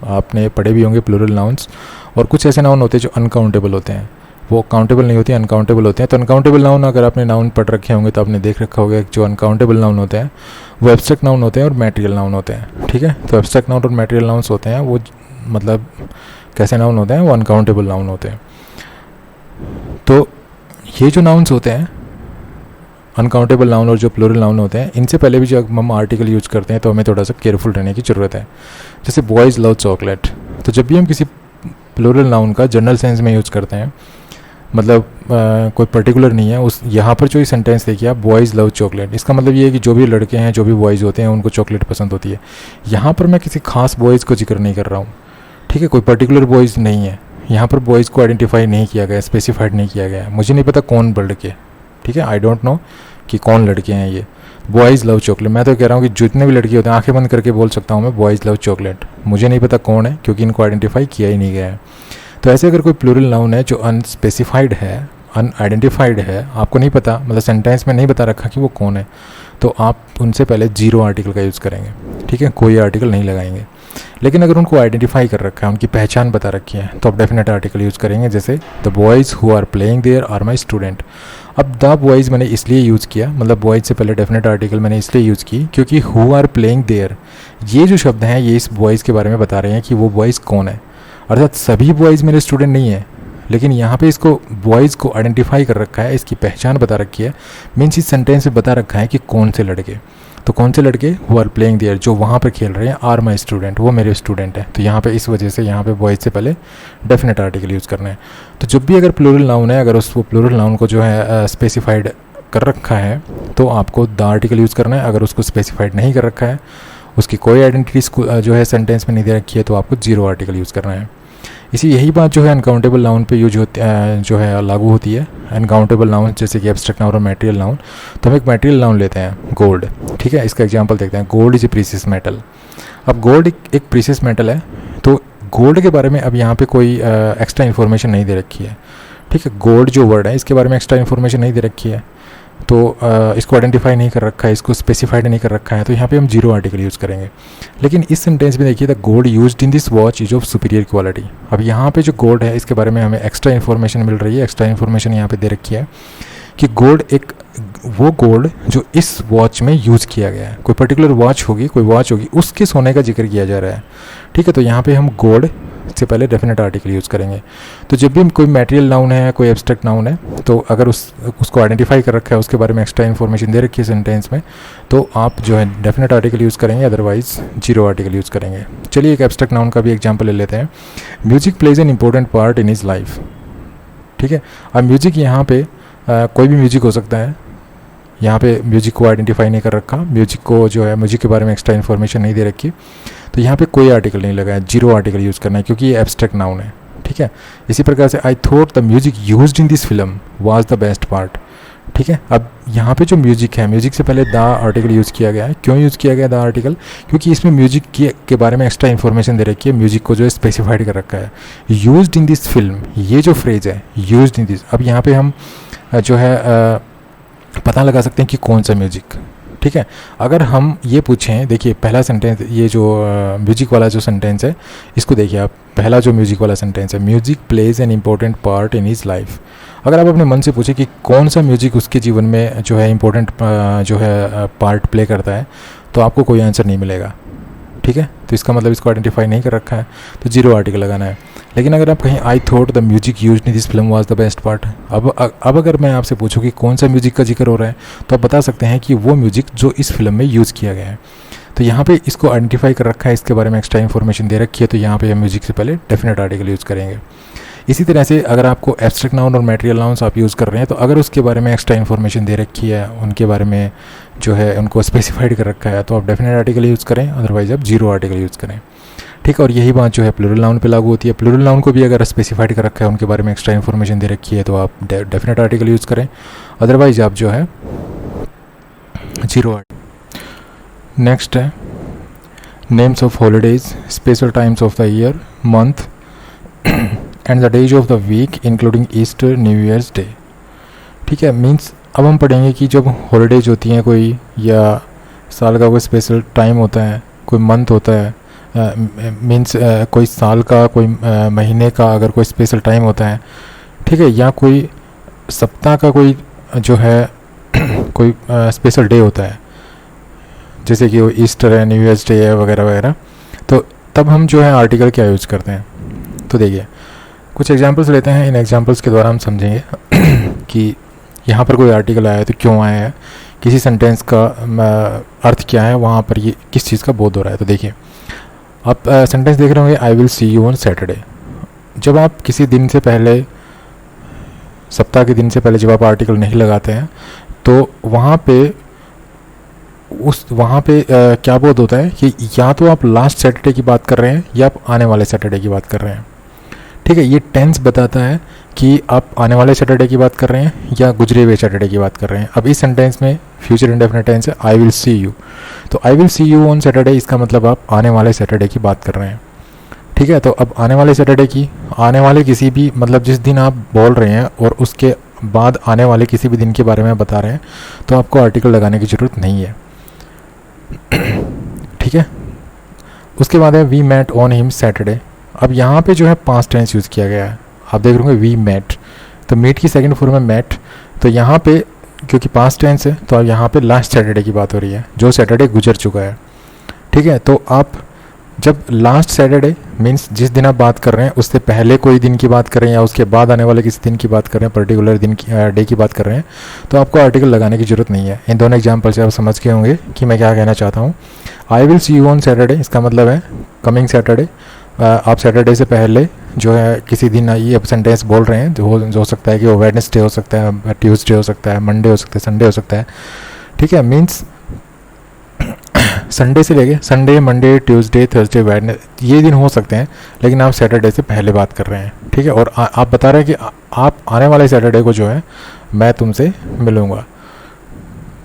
आपने पढ़े भी होंगे प्लूरल नाउन्स, और कुछ ऐसे नाउन होते हैं जो अनकाउंटेबल होते हैं, वो काउंटेबल नहीं होती, अनकाउंटेबल होते हैं। तो अनकाउंटेबल नाउन अगर आपने नाउन पढ़ रखे होंगे तो आपने देख रखा होगा जो अनकाउंटेबल नाउन होते हैं वो एब्स्ट्रैक्ट नाउन होते हैं और मैटेरियल नाउन होते हैं, ठीक है। तो एब्स्ट्रैक्ट नाउन और मैटेरियल नाउन्स होते हैं वो मतलब कैसे नाउन होते हैं, वो अनकाउंटेबल नाउन होते हैं। तो ये जो नाउन्स होते हैं अनकाउंटेबल नाउन और जो प्लूरल नाउन होते हैं, इनसे पहले भी जब हम आर्टिकल यूज़ करते हैं तो हमें थोड़ा सा केयरफुल रहने की ज़रूरत है। जैसे बॉयज़ लव चॉकलेट, तो जब भी हम किसी प्लूरल नाउन का जनरल सेंस में यूज़ करते हैं, मतलब कोई पर्टिकुलर नहीं है, उस यहाँ पर जो ये सेंटेंस देखिए आप, बॉयज़ लव चॉकलेट, इसका मतलब ये है कि जो भी लड़के हैं, जो भी बॉयज़ होते हैं, उनको चॉकलेट पसंद होती है। यहाँ पर मैं किसी खास बॉयज़ को जिक्र नहीं कर रहा हूँ, ठीक है, कोई पर्टिकुलर बॉयज़ नहीं है यहाँ पर, बॉयज़ को आइडेंटिफाई नहीं किया गया, स्पेसिफाइड नहीं किया गया। मुझे नहीं पता कौन लड़के, ठीक है, आई डोंट नो कि कौन लड़के हैं ये। बॉयज़ लव चॉकलेट, मैं तो कह रहा हूँ कि जितने भी लड़के होते हैं, आंखें बंद करके बोल सकता हूँ मैं, बॉयज़ लव चॉकलेट। मुझे नहीं पता कौन है क्योंकि इनको आइडेंटिफाई किया ही नहीं गया है। तो ऐसे अगर कोई प्लूरल नाउन है जो अनस्पेसिफाइड है, अनआइडेंटिफाइड है, आपको नहीं पता, मतलब सेंटेंस में नहीं बता रखा कि वो कौन है, तो आप उनसे पहले जीरो आर्टिकल का यूज़ करेंगे, ठीक है, कोई आर्टिकल नहीं लगाएंगे। लेकिन अगर उनको आइडेंटिफाई कर रखा है, उनकी पहचान बता रखी है, तो आप डेफिनेट आर्टिकल यूज़ करेंगे। जैसे the boys who are playing there are my student. अब द बॉयज़ मैंने इसलिए यूज़ किया, मतलब बॉयज़ से पहले डेफिनेट आर्टिकल मैंने इसलिए यूज़ की क्योंकि हु आर प्लेइंग देयर, ये जो शब्द हैं ये इस बॉयज़ के बारे में बता रहे हैं कि वो बॉयज़ कौन है। अर्थात सभी बॉयज़ मेरे स्टूडेंट नहीं है, लेकिन यहाँ पे इसको बॉयज़ को आइडेंटिफाई कर रखा है, इसकी पहचान बता रखी है, मीन्स इस सेंटेंस में बता रखा है कि कौन से लड़के। तो कौन से लड़के, हु आर प्लेइंग देयर, जो वहाँ पे खेल रहे हैं, आर माई स्टूडेंट, वो मेरे स्टूडेंट हैं। तो यहाँ पे इस वजह से यहाँ पे बॉयज़ से पहले डेफिनेट आर्टिकल यूज़ करना है। तो जब भी अगर प्लूरल नाउन है, अगर उस वो प्लूरल नाउन को जो है स्पेसिफाइड कर रखा है तो आपको द आर्टिकल यूज़ करना है। अगर उसको स्पेसिफाइड नहीं कर रखा है, उसकी कोई आइडेंटिटी जो है सेंटेंस में नहीं दे रखी है, तो आपको जीरो आर्टिकल यूज़ करना है। इसी यही बात जो है अनकाउंटेबल नाउन पे यूज होती जो है लागू होती है। अनकाउंटेबल नाउन जैसे कि एब्स्ट्रैक्ट नाउन और मटेरियल नाउन। तो हम एक मटेरियल नाउन लेते हैं गोल्ड, ठीक है। इसका एग्जांपल देखते हैं, gold is a precious metal. अब गोल्ड एक प्रीशियस मेटल है, तो गोल्ड के बारे में अब यहाँ पे कोई एक्स्ट्रा इन्फॉर्मेशन नहीं दे रखी है, ठीक है। गोल्ड जो वर्ड है इसके बारे में एक्स्ट्रा इन्फॉर्मेशन नहीं दे रखी है, तो इसको आइडेंटिफाई नहीं कर रखा है, इसको स्पेसिफाइड नहीं कर रखा है, तो यहाँ पे हम जीरो आर्टिकल यूज़ करेंगे। लेकिन इस सेंटेंस में देखिए, the gold used in this watch is of superior quality. अब यहाँ पे जो गोल्ड है इसके बारे में हमें एक्स्ट्रा इन्फॉर्मेशन मिल रही है। एक्स्ट्रा इन्फॉर्मेशन यहाँ पे दे रखी है कि गोल्ड एक वो गोल्ड जो इस वॉच में यूज़ किया गया है, कोई पर्टिकुलर वॉच होगी, कोई वॉच होगी, उसके सोने का जिक्र किया जा रहा है, ठीक है। तो यहाँ पे हम गोल्ड से पहले डेफिनेट आर्टिकल यूज़ करेंगे। तो जब भी कोई मटेरियल नाउन है, कोई एब्स्ट्रैक्ट नाउन है, तो अगर उसको आइडेंटिफाई कर रखा है, उसके बारे में एक्स्ट्रा इन्फॉर्मेशन दे रखी है सेंटेंस में, तो आप जो है डेफिनेट आर्टिकल यूज़ करेंगे, अदरवाइज जीरो आर्टिकल यूज़ करेंगे। चलिए एक एब्स्ट्रैक्ट नाउन का भी एग्जाम्पल ले लेते हैं। Music plays an important part in his life, ठीक है। अब म्यूजिक यहाँ पे कोई भी म्यूजिक हो सकता है, यहाँ पे म्यूजिक को आइडेंटिफाई नहीं कर रखा, म्यूजिक को जो है म्यूजिक के बारे में एक्स्ट्रा इन्फॉर्मेशन नहीं दे रखी, तो यहाँ पे कोई आर्टिकल नहीं लगा है, जीरो आर्टिकल यूज़ करना है, क्योंकि ये एब्स्ट्रैक्ट नाउन है, ठीक है। इसी प्रकार से I thought the music used in this film was the best part, ठीक है। अब यहाँ पे जो म्यूजिक है, म्यूजिक से पहले द आर्टिकल यूज़ किया गया है। क्यों यूज़ किया गया द आर्टिकल? क्योंकि इसमें म्यूजिक के बारे में एक्स्ट्रा इन्फॉर्मेशन दे रखी है, म्यूजिक को जो है स्पेसिफाइड कर रखा है। यूज्ड इन दिस फिल्म, ये जो फ्रेज है यूज्ड इन दिस, अब यहाँ पे हम जो है पता लगा सकते हैं कि कौन सा म्यूजिक, ठीक है। अगर हम ये पूछें, देखिए पहला सेंटेंस, ये जो म्यूजिक वाला जो सेंटेंस है इसको देखिए आप, पहला जो म्यूजिक वाला सेंटेंस है, music plays an important part in his life. अगर आप अपने मन से पूछें कि कौन सा म्यूजिक उसके जीवन में जो है इंपॉर्टेंट जो है पार्ट प्ले करता है, तो आपको कोई आंसर नहीं मिलेगा, ठीक है। तो इसका मतलब इसको आइडेंटिफाई नहीं कर रखा है, तो जीरो आर्टिकल लगाना है। लेकिन अगर आप कहीं I thought the music used in this film was the best part, अब अगर मैं आपसे पूछूं कि कौन सा म्यूजिक का जिक्र हो रहा है, तो आप बता सकते हैं कि वो म्यूजिक जो इस फिल्म में यूज़ किया गया है। तो यहाँ पे इसको आइडेंटिफाई कर रखा है, इसके बारे में एक्स्ट्रा इन्फॉर्मेशन दे रखी है, तो यहाँ पे हम म्यूजिक से पहले डेफिनेट आर्टिकल यूज़ करेंगे। इसी तरह से अगर आपको एब्स्ट्रैक्ट नाउन और मटेरियल नाउन्स आप यूज़ कर रहे हैं, तो अगर उसके बारे में एक्स्ट्रा इन्फॉर्मेशन दे रखी है, उनके बारे में जो है उनको स्पेसिफाइड कर रखा है, तो आप डेफिनेट आर्टिकल यूज़ करें, अदरवाइज आप जीरो आर्टिकल यूज़ करें, ठीक है। और यही बात जो है प्लूरल नाउन पे लागू होती है। प्लूरल नाउन को भी अगर स्पेसिफाइड कर रखा है, उनके बारे में एक्स्ट्रा इन्फॉर्मेशन दे रखी है, तो आप डेफिनेट आर्टिकल यूज़ करें, अदरवाइज आप जो है जीरो आर्टिकल। नेक्स्ट है names of holidays, special times of the year, month and the days of the week including Easter, new year's day, ठीक है। मीन्स अब हम पढ़ेंगे कि जब हॉलीडेज होती हैं कोई, या साल का कोई स्पेशल टाइम होता है, कोई मंथ होता है, मीन्स कोई साल का, कोई महीने का अगर कोई स्पेशल टाइम होता है, ठीक है, या कोई सप्ताह का कोई जो है कोई स्पेशल डे होता है, जैसे कि वो ईस्टर है, न्यू ईयर्स डे है वगैरह वगैरह, तो तब हम जो है आर्टिकल क्या यूज़ करते हैं। तो देखिए कुछ एग्जांपल्स लेते हैं, इन एग्जांपल्स के द्वारा हम समझेंगे कि यहाँ पर कोई आर्टिकल आया है तो क्यों आया है, किसी सेंटेंस का अर्थ क्या है, वहाँ पर ये किस चीज़ का बोध हो रहा है। तो देखिए आप सेंटेंस देख रहे होंगे, आई will see you on Saturday. जब आप किसी दिन से पहले, सप्ताह के दिन से पहले जब आप आर्टिकल नहीं लगाते हैं, तो वहाँ पे क्या बोध होता है कि या तो आप लास्ट सैटरडे की बात कर रहे हैं, या आप आने वाले सैटरडे की बात कर रहे हैं, ठीक है। ये टेंस बताता है कि आप आने वाले सैटरडे की बात कर रहे हैं या गुजरे हुए सैटरडे की बात कर रहे हैं। अब इस सेंटेंस में फ्यूचर इंडेफिनिट टेंस है, आई विल सी यू, तो आई will see you on Saturday, इसका मतलब आप आने वाले सैटरडे की बात कर रहे हैं, ठीक है। तो अब आने वाले सैटरडे की, आने वाले किसी भी, मतलब जिस दिन आप बोल रहे हैं और उसके बाद आने वाले किसी भी दिन के बारे में बता रहे हैं, तो आपको आर्टिकल लगाने की ज़रूरत नहीं है, ठीक है। उसके बाद है we met on him Saturday. अब यहाँ पे जो है पास्ट टेंस यूज़ किया गया है, आप देख रहे होंगे वी मेट, तो मीट की सेकंड फॉर्म में मेट, तो यहाँ पे क्योंकि पास्ट टेंस है, तो अब यहाँ पे लास्ट सैटरडे की बात हो रही है, जो सैटरडे गुजर चुका है, ठीक है। तो आप जब लास्ट सैटरडे मीन्स जिस दिन आप बात कर रहे हैं उससे पहले कोई दिन की बात कर रहे हैं, या उसके बाद आने वाले किसी दिन की बात कर रहे हैं, पर्टिकुलर दिन की डे की बात कर रहे हैं, तो आपको आर्टिकल लगाने की ज़रूरत नहीं है। इन दोनों एग्जाम्पल से आप समझ गए होंगे कि मैं क्या कहना चाहता हूँ। आई will see you on Saturday, इसका मतलब है कमिंग सैटरडे, आप सैटरडे से पहले जो है किसी दिन ये सेंटेंस बोल रहे हैं, जो हो सकता है कि वो वेडनेसडे हो सकता है, ट्यूसडे हो सकता है, मंडे हो सकता है, संडे हो सकता है, ठीक है। मीन्स संडे से लेके Sunday, Monday, Tuesday, Thursday, Wednesday ये दिन हो सकते हैं, लेकिन आप सैटरडे से पहले बात कर रहे हैं, ठीक है। और आप बता रहे हैं कि आप आने वाले सैटरडे को जो है मैं तुमसे मिलूँगा,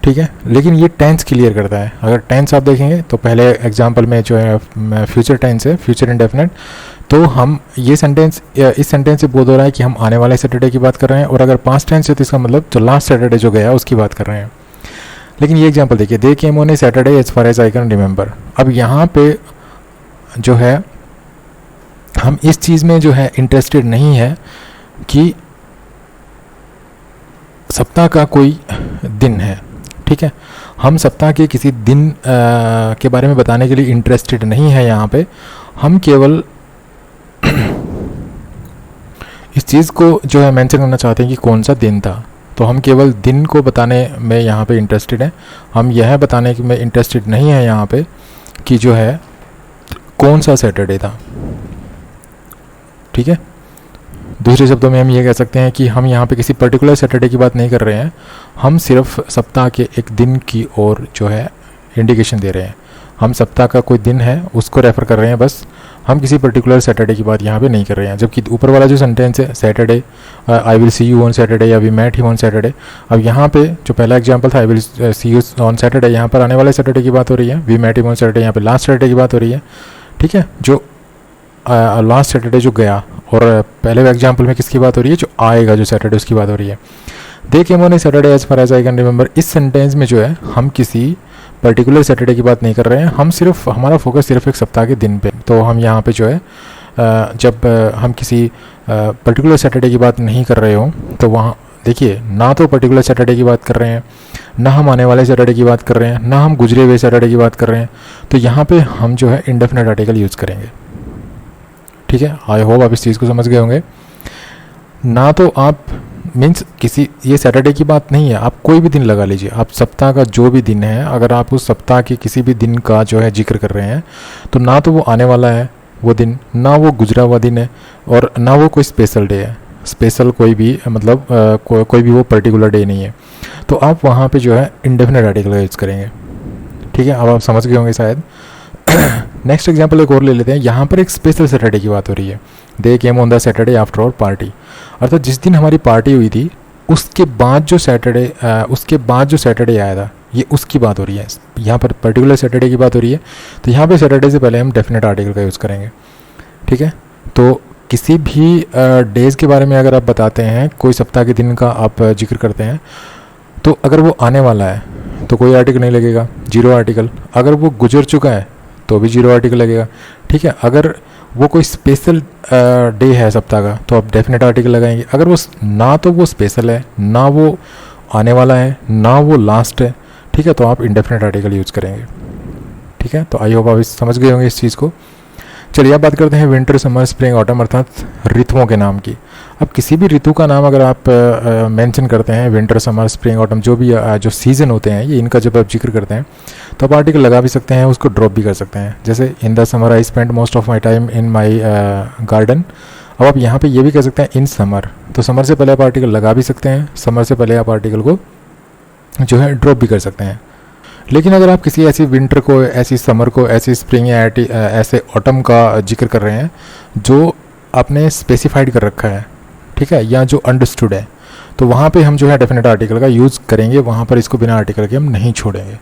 ठीक है। लेकिन ये टेंस क्लियर करता है। अगर टेंस आप देखेंगे तो पहले एग्जांपल में जो है फ्यूचर टेंस है, फ्यूचर इंडेफिनिट, तो हम ये सेंटेंस इस सेंटेंस से बोध हो रहा है कि हम आने वाले सैटरडे की बात कर रहे हैं। और अगर पास्ट टेंस है तो इसका मतलब जो लास्ट सैटरडे जो गया उसकी बात कर रहे हैं। लेकिन ये एग्जांपल देखिए, they came on a Saturday as far as I can remember. अब यहाँ पे जो है हम इस चीज़ में जो है इंटरेस्टेड नहीं है कि सप्ताह का कोई दिन है, ठीक है। हम सप्ताह के किसी दिन के बारे में बताने के लिए इंटरेस्टेड नहीं है यहाँ पे। हम केवल इस चीज़ को जो है मेंशन करना चाहते हैं कि कौन सा दिन था। तो हम केवल दिन को बताने में यहाँ पे इंटरेस्टेड हैं। हम यह बताने में इंटरेस्टेड नहीं है यहाँ पे कि जो है कौन सा सैटरडे था, ठीक है। दूसरे शब्दों में हम ये कह सकते हैं कि हम यहाँ पे किसी पर्टिकुलर सैटरडे की बात नहीं कर रहे हैं, हम सिर्फ सप्ताह के एक दिन की ओर जो है इंडिकेशन दे रहे हैं। हम सप्ताह का कोई दिन है उसको रेफ़र कर रहे हैं बस, हम किसी पर्टिकुलर सैटरडे की बात यहाँ पे नहीं कर रहे हैं। जबकि ऊपर वाला जो सेंटेंस है Saturday, I will see you on Saturday या we met him on Saturday, अब यहाँ पे जो पहला एग्जांपल था I will see you on Saturday, यहाँ पर आने वाले सैटरडे की बात हो रही है। We met him on Saturday यहाँ पे लास्ट सैटरडे की बात हो रही है, ठीक है। जो लास्ट सैटरडे जो गया, और पहले एग्जाम्पल में किसकी बात हो रही है, जो आएगा जो सैटरडे उसकी बात हो रही है। They came on a Saturday as far as I can remember, इस सेंटेंस में जो है हम किसी पर्टिकुलर सैटरडे की बात नहीं कर रहे हैं, हम सिर्फ हमारा फोकस सिर्फ एक सप्ताह के दिन पे। तो हम यहाँ पे जो है जब हम किसी पर्टिकुलर सैटरडे की बात नहीं कर रहे हो तो वहाँ देखिए, ना तो पर्टिकुलर सैटरडे की बात कर रहे हैं, ना हम आने वाले सैटरडे की बात कर रहे हैं, ना हम गुजरे हुए सैटरडे की बात कर रहे हैं। तो यहाँ पे हम जो है इंडेफिनिट आर्टिकल यूज़ करेंगे, ठीक है। आई होप आप इस चीज़ को समझ गए होंगे। ना तो आप मीन्स किसी ये सैटरडे की बात नहीं है, आप कोई भी दिन लगा लीजिए, आप सप्ताह का जो भी दिन है, अगर आप उस सप्ताह के किसी भी दिन का जो है जिक्र कर रहे हैं तो ना तो वो आने वाला है वो दिन, ना वो गुजरा हुआ दिन है, और ना वो कोई स्पेशल डे है। स्पेशल कोई भी मतलब कोई भी वो पर्टिकुलर डे नहीं है। तो आप वहाँ पे जो है इंडेफिनिट आर्टिकल का यूज़ करेंगे, ठीक है। अब आप समझ गए होंगे शायद। नेक्स्ट एग्जाम्पल एक और ले लेते हैं। यहाँ पर एक स्पेशल सैटरडे की बात हो रही है। They came on the Saturday after our party, अर्थात जिस दिन हमारी पार्टी हुई थी उसके बाद जो सैटरडे आया था, ये उसकी बात हो रही है। यहाँ पर पर्टिकुलर सैटरडे की बात हो रही है, तो यहाँ पे सैटरडे से पहले हम डेफिनेट आर्टिकल का यूज़ करेंगे, ठीक है। तो किसी भी डेज़ के बारे में अगर आप बताते हैं, कोई सप्ताह के दिन का आप जिक्र करते हैं, तो अगर वो आने वाला है तो कोई आर्टिकल नहीं लगेगा, जीरो आर्टिकल। अगर वो गुजर चुका है तो भी जीरो आर्टिकल लगेगा, ठीक है। अगर वो कोई स्पेशल डे है सप्ताह का तो आप डेफिनेट आर्टिकल लगाएंगे। अगर वो ना तो वो स्पेशल है, ना वो आने वाला है, ना वो लास्ट है, ठीक है, तो आप इंडेफिनेट आर्टिकल यूज़ करेंगे, ठीक है। तो आई होप आप समझ गए होंगे इस चीज़ को। चलिए अब बात करते हैं विंटर, समर, स्प्रिंग, ऑटम अर्थात ऋतुओं के नाम की। अब किसी भी ऋतु का नाम अगर आप मेंशन करते हैं, विंटर, समर, स्प्रिंग, ऑटम, जो भी जो सीज़न होते हैं ये, इनका जब आप जिक्र करते हैं तो आप आर्टिकल लगा भी सकते हैं, उसको ड्रॉप भी कर सकते हैं। जैसे in the summer I spend most of my time in my garden. अब आप यहाँ पे ये भी कह सकते हैं इन समर, तो समर से पहले आप आर्टिकल लगा भी सकते हैं, समर से पहले आप आर्टिकल को जो है ड्रॉप भी कर सकते हैं। लेकिन अगर आप किसी ऐसी विंटर को, ऐसी समर को, ऐसी स्प्रिंग या ऐसे ऑटम का जिक्र कर रहे हैं जो आपने स्पेसिफाइड कर रखा है, ठीक है, या जो अंडरस्टूड है, तो वहाँ पे हम जो है डेफिनेट आर्टिकल का यूज़ करेंगे। वहाँ पर इसको बिना आर्टिकल के हम नहीं छोड़ेंगे,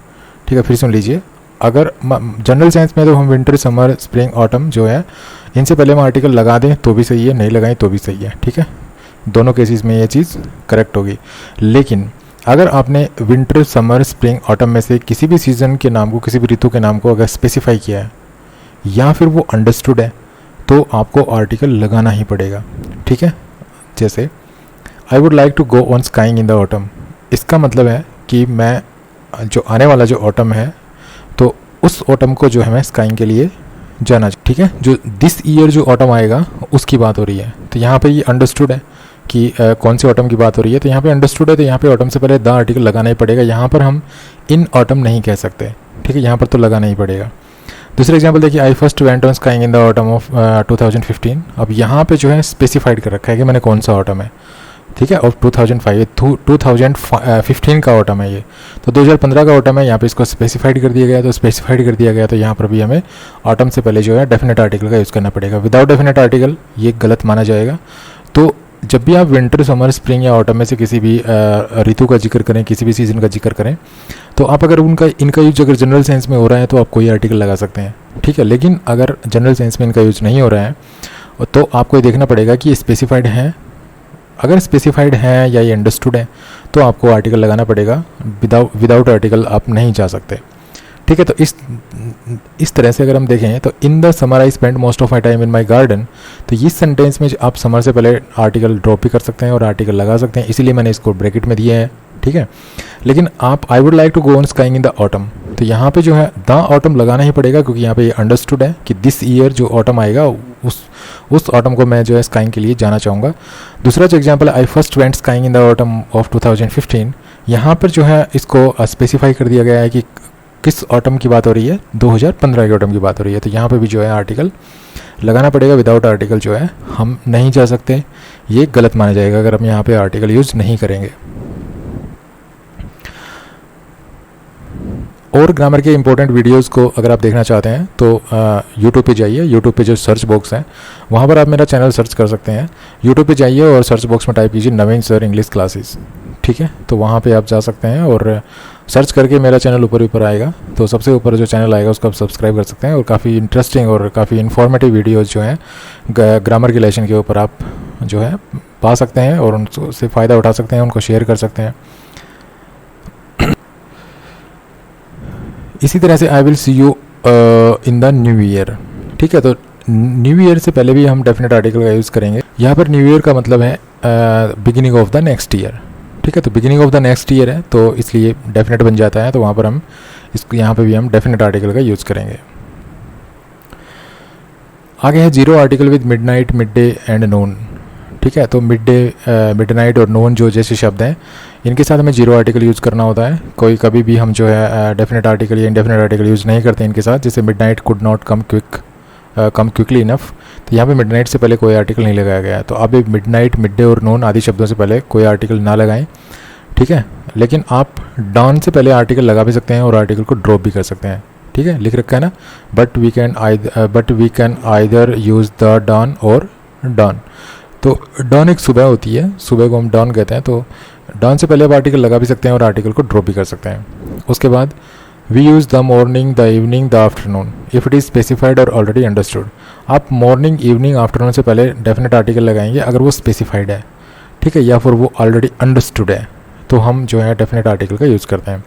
ठीक है। फिर सुन लीजिए, अगर जनरल सेंस में तो हम विंटर, समर, स्प्रिंग, ऑटम जो है इनसे पहले हम आर्टिकल लगा दें तो भी सही है, नहीं लगाएं तो भी सही है, ठीक है। दोनों केसेस में ये चीज़ करेक्ट होगी। लेकिन अगर आपने विंटर, समर, स्प्रिंग, ऑटम में से किसी भी सीज़न के नाम को, किसी भी ऋतु के नाम को अगर स्पेसिफाई किया है या फिर वो अंडरस्टूड है तो आपको आर्टिकल लगाना ही पड़ेगा, ठीक है। जैसे I would like to go on skiing in the autumn, इसका मतलब है कि मैं जो आने वाला जो ऑटम है तो उस ऑटम को जो है मैं स्काइंग के लिए जाना, ठीक है। जो दिस ईयर जो ऑटम आएगा उसकी बात हो रही है, तो यहाँ पे ये अंडरस्टूड है कि कौन से ऑटम की बात हो रही है, तो यहाँ पे अंडरस्टूड है, तो यहाँ पे ऑटम से पहले द आर्टिकल लगाना ही पड़ेगा। यहाँ पर हम इन ऑटम नहीं कह सकते, ठीक है, यहाँ पर तो लगाना ही पड़ेगा। दूसरा एग्जांपल देखिए, I first went on skiing in the autumn of 2015। अब यहाँ पे जो है स्पेसिफाइड कर रखा है कि मैंने कौन सा ऑटम है, ठीक है, और 2005 2015 का ऑटम है ये, तो 2015 का ऑटम है, यहाँ पे इसको स्पेसिफाइड कर दिया गया, तो स्पेसिफाइड कर दिया गया, तो यहाँ पर भी हमें ऑटम से पहले जो है डेफिनेट आर्टिकल का यूज़ करना पड़ेगा। विदाउट डेफिनेट आर्टिकल ये गलत माना जाएगा। तो जब भी आप विंटर, समर, स्प्रिंग या ऑटम में से किसी भी ऋतु का जिक्र करें, किसी भी सीज़न का जिक्र करें, तो आप अगर इनका यूज अगर जनरल सेंस में हो रहा है तो आप कोई आर्टिकल लगा सकते हैं, ठीक है। लेकिन अगर जनरल सेंस में इनका यूज नहीं हो रहा है तो आपको ये देखना पड़ेगा कि स्पेसिफाइड है। अगर स्पेसिफाइड है या ये अंडरस्टूड है तो आपको आर्टिकल लगाना पड़ेगा, विदाउट आर्टिकल आप नहीं जा सकते, ठीक है। तो इस तरह से अगर हम देखें तो in the summer I spend most of my time in my garden, तो इस सेंटेंस में आप समर से पहले आर्टिकल ड्रॉप भी कर सकते हैं और आर्टिकल लगा सकते हैं, इसीलिए मैंने इसको ब्रैकेट में दिया है, ठीक है। लेकिन आप I would like to go on skiing in the autumn, तो यहाँ पे जो है द ऑटम लगाना ही पड़ेगा, क्योंकि यहाँ पे ये अंडरस्टूड है कि दिस ईयर जो ऑटम आएगा उस ऑटम को मैं जो है स्काइंग के लिए जाना चाहूँगा। दूसरा जो एग्जाम्पल है, I first went skiing in the autumn of 2015, यहाँ पर जो है इसको स्पेसिफाई कर दिया गया है कि किस ऑटम की बात हो रही है, 2015 के ऑटम की बात हो रही है, तो यहाँ पे भी जो है आर्टिकल लगाना पड़ेगा। विदाउट आर्टिकल जो है हम नहीं जा सकते, ये गलत माना जाएगा अगर हम यहाँ पे आर्टिकल यूज़ नहीं करेंगे। और ग्रामर के इंपॉर्टेंट वीडियोस को अगर आप देखना चाहते हैं तो यूट्यूब पे जाइए, यूट्यूब पे जो सर्च बॉक्स है वहाँ पर आप मेरा चैनल सर्च कर सकते हैं। यूट्यूब पे जाइए और सर्च बॉक्स में टाइप कीजिए नवीन सर इंग्लिश क्लासेस, ठीक है, तो वहाँ पे आप जा सकते हैं और सर्च करके मेरा चैनल ऊपर आएगा, तो सबसे ऊपर जो चैनल आएगा उसको आप सब्सक्राइब कर सकते हैं और काफ़ी इंटरेस्टिंग और काफ़ी इन्फॉर्मेटिव वीडियोज़ जो हैं ग्रामर के लेसन के ऊपर आप जो है पा सकते हैं और उनसे फ़ायदा उठा सकते हैं, उनको शेयर कर सकते हैं। इसी तरह से आई will see you in the new year, ठीक है, तो न्यू ईयर से पहले भी हम डेफिनेट आर्टिकल का यूज़ करेंगे। यहाँ पर न्यू ईयर का मतलब है beginning of the next year, ठीक है, तो beginning of the next year है तो इसलिए डेफिनेट बन जाता है, तो वहाँ पर हम यहाँ पे भी हम डेफिनेट आर्टिकल का यूज़ करेंगे। आगे है zero article with midnight, midday and noon, ठीक है, तो मिड डे, मिडनाइट और नून जो जैसे शब्द हैं इनके साथ हमें जीरो आर्टिकल यूज़ करना होता है। कोई कभी भी हम जो है डेफिनेट आर्टिकल या इंडेफिनेट आर्टिकल यूज़ नहीं करते इनके साथ, जैसे midnight could not come quickly enough, तो यहाँ पे मिडनाइट से पहले कोई आर्टिकल नहीं लगाया गया है, तो आप मिडनाइट, मिड डे और नून आदि शब्दों से पहले कोई आर्टिकल ना लगाएं, ठीक है। लेकिन आप डॉन से पहले आर्टिकल लगा भी सकते हैं और आर्टिकल को ड्रॉप भी कर सकते हैं, ठीक है, लिख रखा है ना, but we can either use the dawn or dawn. तो डॉन एक सुबह होती है, सुबह को हम डॉन कहते हैं, तो डॉन से पहले आप आर्टिकल लगा भी सकते हैं और आर्टिकल को ड्रॉप भी कर सकते हैं। उसके बाद we use the morning, the evening, the afternoon if it is specified or already understood. आप मॉर्निंग, इवनिंग, आफ्टरनून से पहले डेफिनेट आर्टिकल लगाएंगे अगर वो स्पेसिफाइड है, ठीक है, या फिर वो ऑलरेडी अंडरस्टूड है, तो हम जो है डेफिनेट आर्टिकल का यूज़ करते हैं।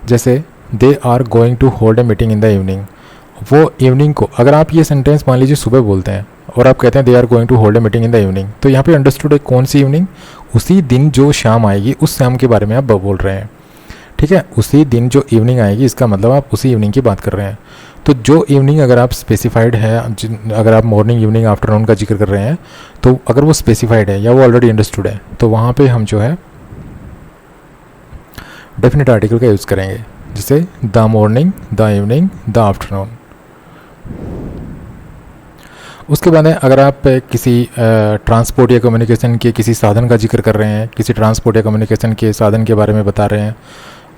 जैसे they are going to hold a meeting in the evening, वो इवनिंग को, अगर आप ये सेंटेंस मान लीजिए सुबह बोलते हैं और आप कहते हैं they are going to hold a meeting in the evening, तो यहाँ पे अंडरस्टूड है कौन सी इवनिंग, उसी दिन जो शाम आएगी उस शाम के बारे में आप बोल रहे हैं, ठीक है, उसी दिन जो इवनिंग आएगी, इसका मतलब आप उसी इवनिंग की बात कर रहे हैं। तो जो इवनिंग अगर आप स्पेसिफाइड है, अगर आप मॉर्निंग, इवनिंग, आफ्टरनून का जिक्र कर रहे हैं, तो अगर वो स्पेसिफाइड है या वो ऑलरेडी अंडरस्टूड है, तो वहाँ पे हम जो है डेफिनेट आर्टिकल का यूज़ करेंगे, जैसे the morning, the evening, the afternoon. उसके बाद है अगर आप किसी ट्रांसपोर्ट या कम्युनिकेशन के किसी साधन का जिक्र कर रहे हैं, किसी ट्रांसपोर्ट या कम्युनिकेशन के साधन के बारे में बता रहे हैं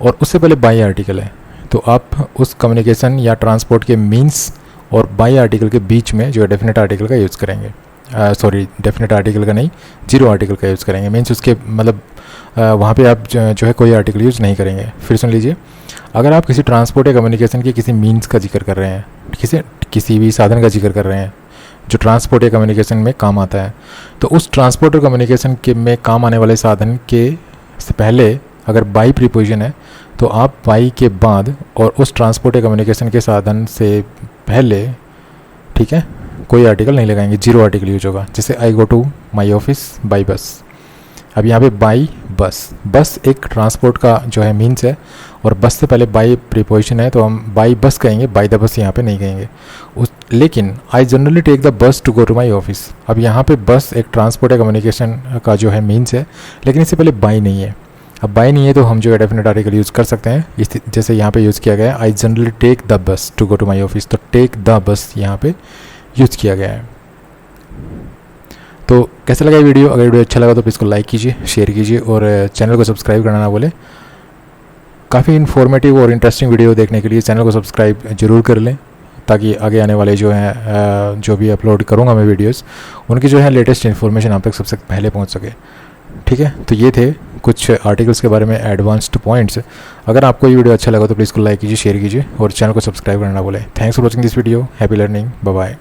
और उससे पहले बाई आर्टिकल है, तो आप उस कम्युनिकेशन या ट्रांसपोर्ट के मीन्स और बाई आर्टिकल के बीच में जो है डेफिनेट आर्टिकल का यूज़ करेंगे। सॉरी, डेफिनेट आर्टिकल का नहीं, जीरो आर्टिकल का यूज़ करेंगे, मीन्स उसके मतलब वहाँ पे आप जो है कोई आर्टिकल यूज़ नहीं करेंगे। फिर सुन लीजिए, अगर आप किसी ट्रांसपोर्ट या कम्युनिकेशन के किसी मीन्स का जिक्र कर रहे हैं, किसी भी साधन का जिक्र कर रहे हैं जो ट्रांसपोर्ट या कम्युनिकेशन में काम आता है, तो उस ट्रांसपोर्ट और कम्युनिकेशन के में काम आने वाले साधन के से पहले अगर बाई प्रीपोजिशन है, तो आप बाई के बाद और उस ट्रांसपोर्ट या कम्युनिकेशन के साधन से पहले, ठीक है, कोई आर्टिकल नहीं लगाएंगे, जीरो आर्टिकल यूज होगा। जैसे I go to my office by bus, अब यहाँ पे बाई बस, बस एक ट्रांसपोर्ट का जो है मीन्स है और बस से पहले बाई प्रीपोजिशन है, तो हम बाई बस कहेंगे, बाई द बस यहाँ पे नहीं कहेंगे। लेकिन I generally take the bus to go to my office, अब यहाँ पे बस एक ट्रांसपोर्ट या कम्युनिकेशन का जो है मीन्स है, लेकिन इससे पहले बाई नहीं है। अब बाई नहीं है तो हम जो है डेफिनेट आर्टिकल यूज़ कर सकते हैं, जैसे यहाँ पे यूज़ किया गया है I generally take the bus to go to my office, तो टेक द बस यहाँ पे यूज़ किया गया है। तो कैसा लगा ये वीडियो? अगर वीडियो अच्छा लगा तो प्लीज़ को लाइक कीजिए, शेयर कीजिए और चैनल को सब्सक्राइब करना ना भूलें। काफ़ी इन्फॉर्मेटिव और इंटरेस्टिंग वीडियो देखने के लिए चैनल को सब्सक्राइब जरूर कर लें, ताकि आगे आने वाले जो हैं जो भी अपलोड करूँगा मैं वीडियोस, उनकी जो है लेटेस्ट इन्फॉर्मेशन आप तक सबसे पहले पहुँच सके। ठीक है, तो ये थे कुछ आर्टिकल्स के बारे में एडवांस्ड पॉइंट्स। अगर आपको ये वीडियो अच्छा लगा तो प्लीज़ को लाइक कीजिए, शेयर कीजिए और चैनल को सब्सक्राइब करना ना भूलें। Thanks for watching this video. Happy learning. Bye bye.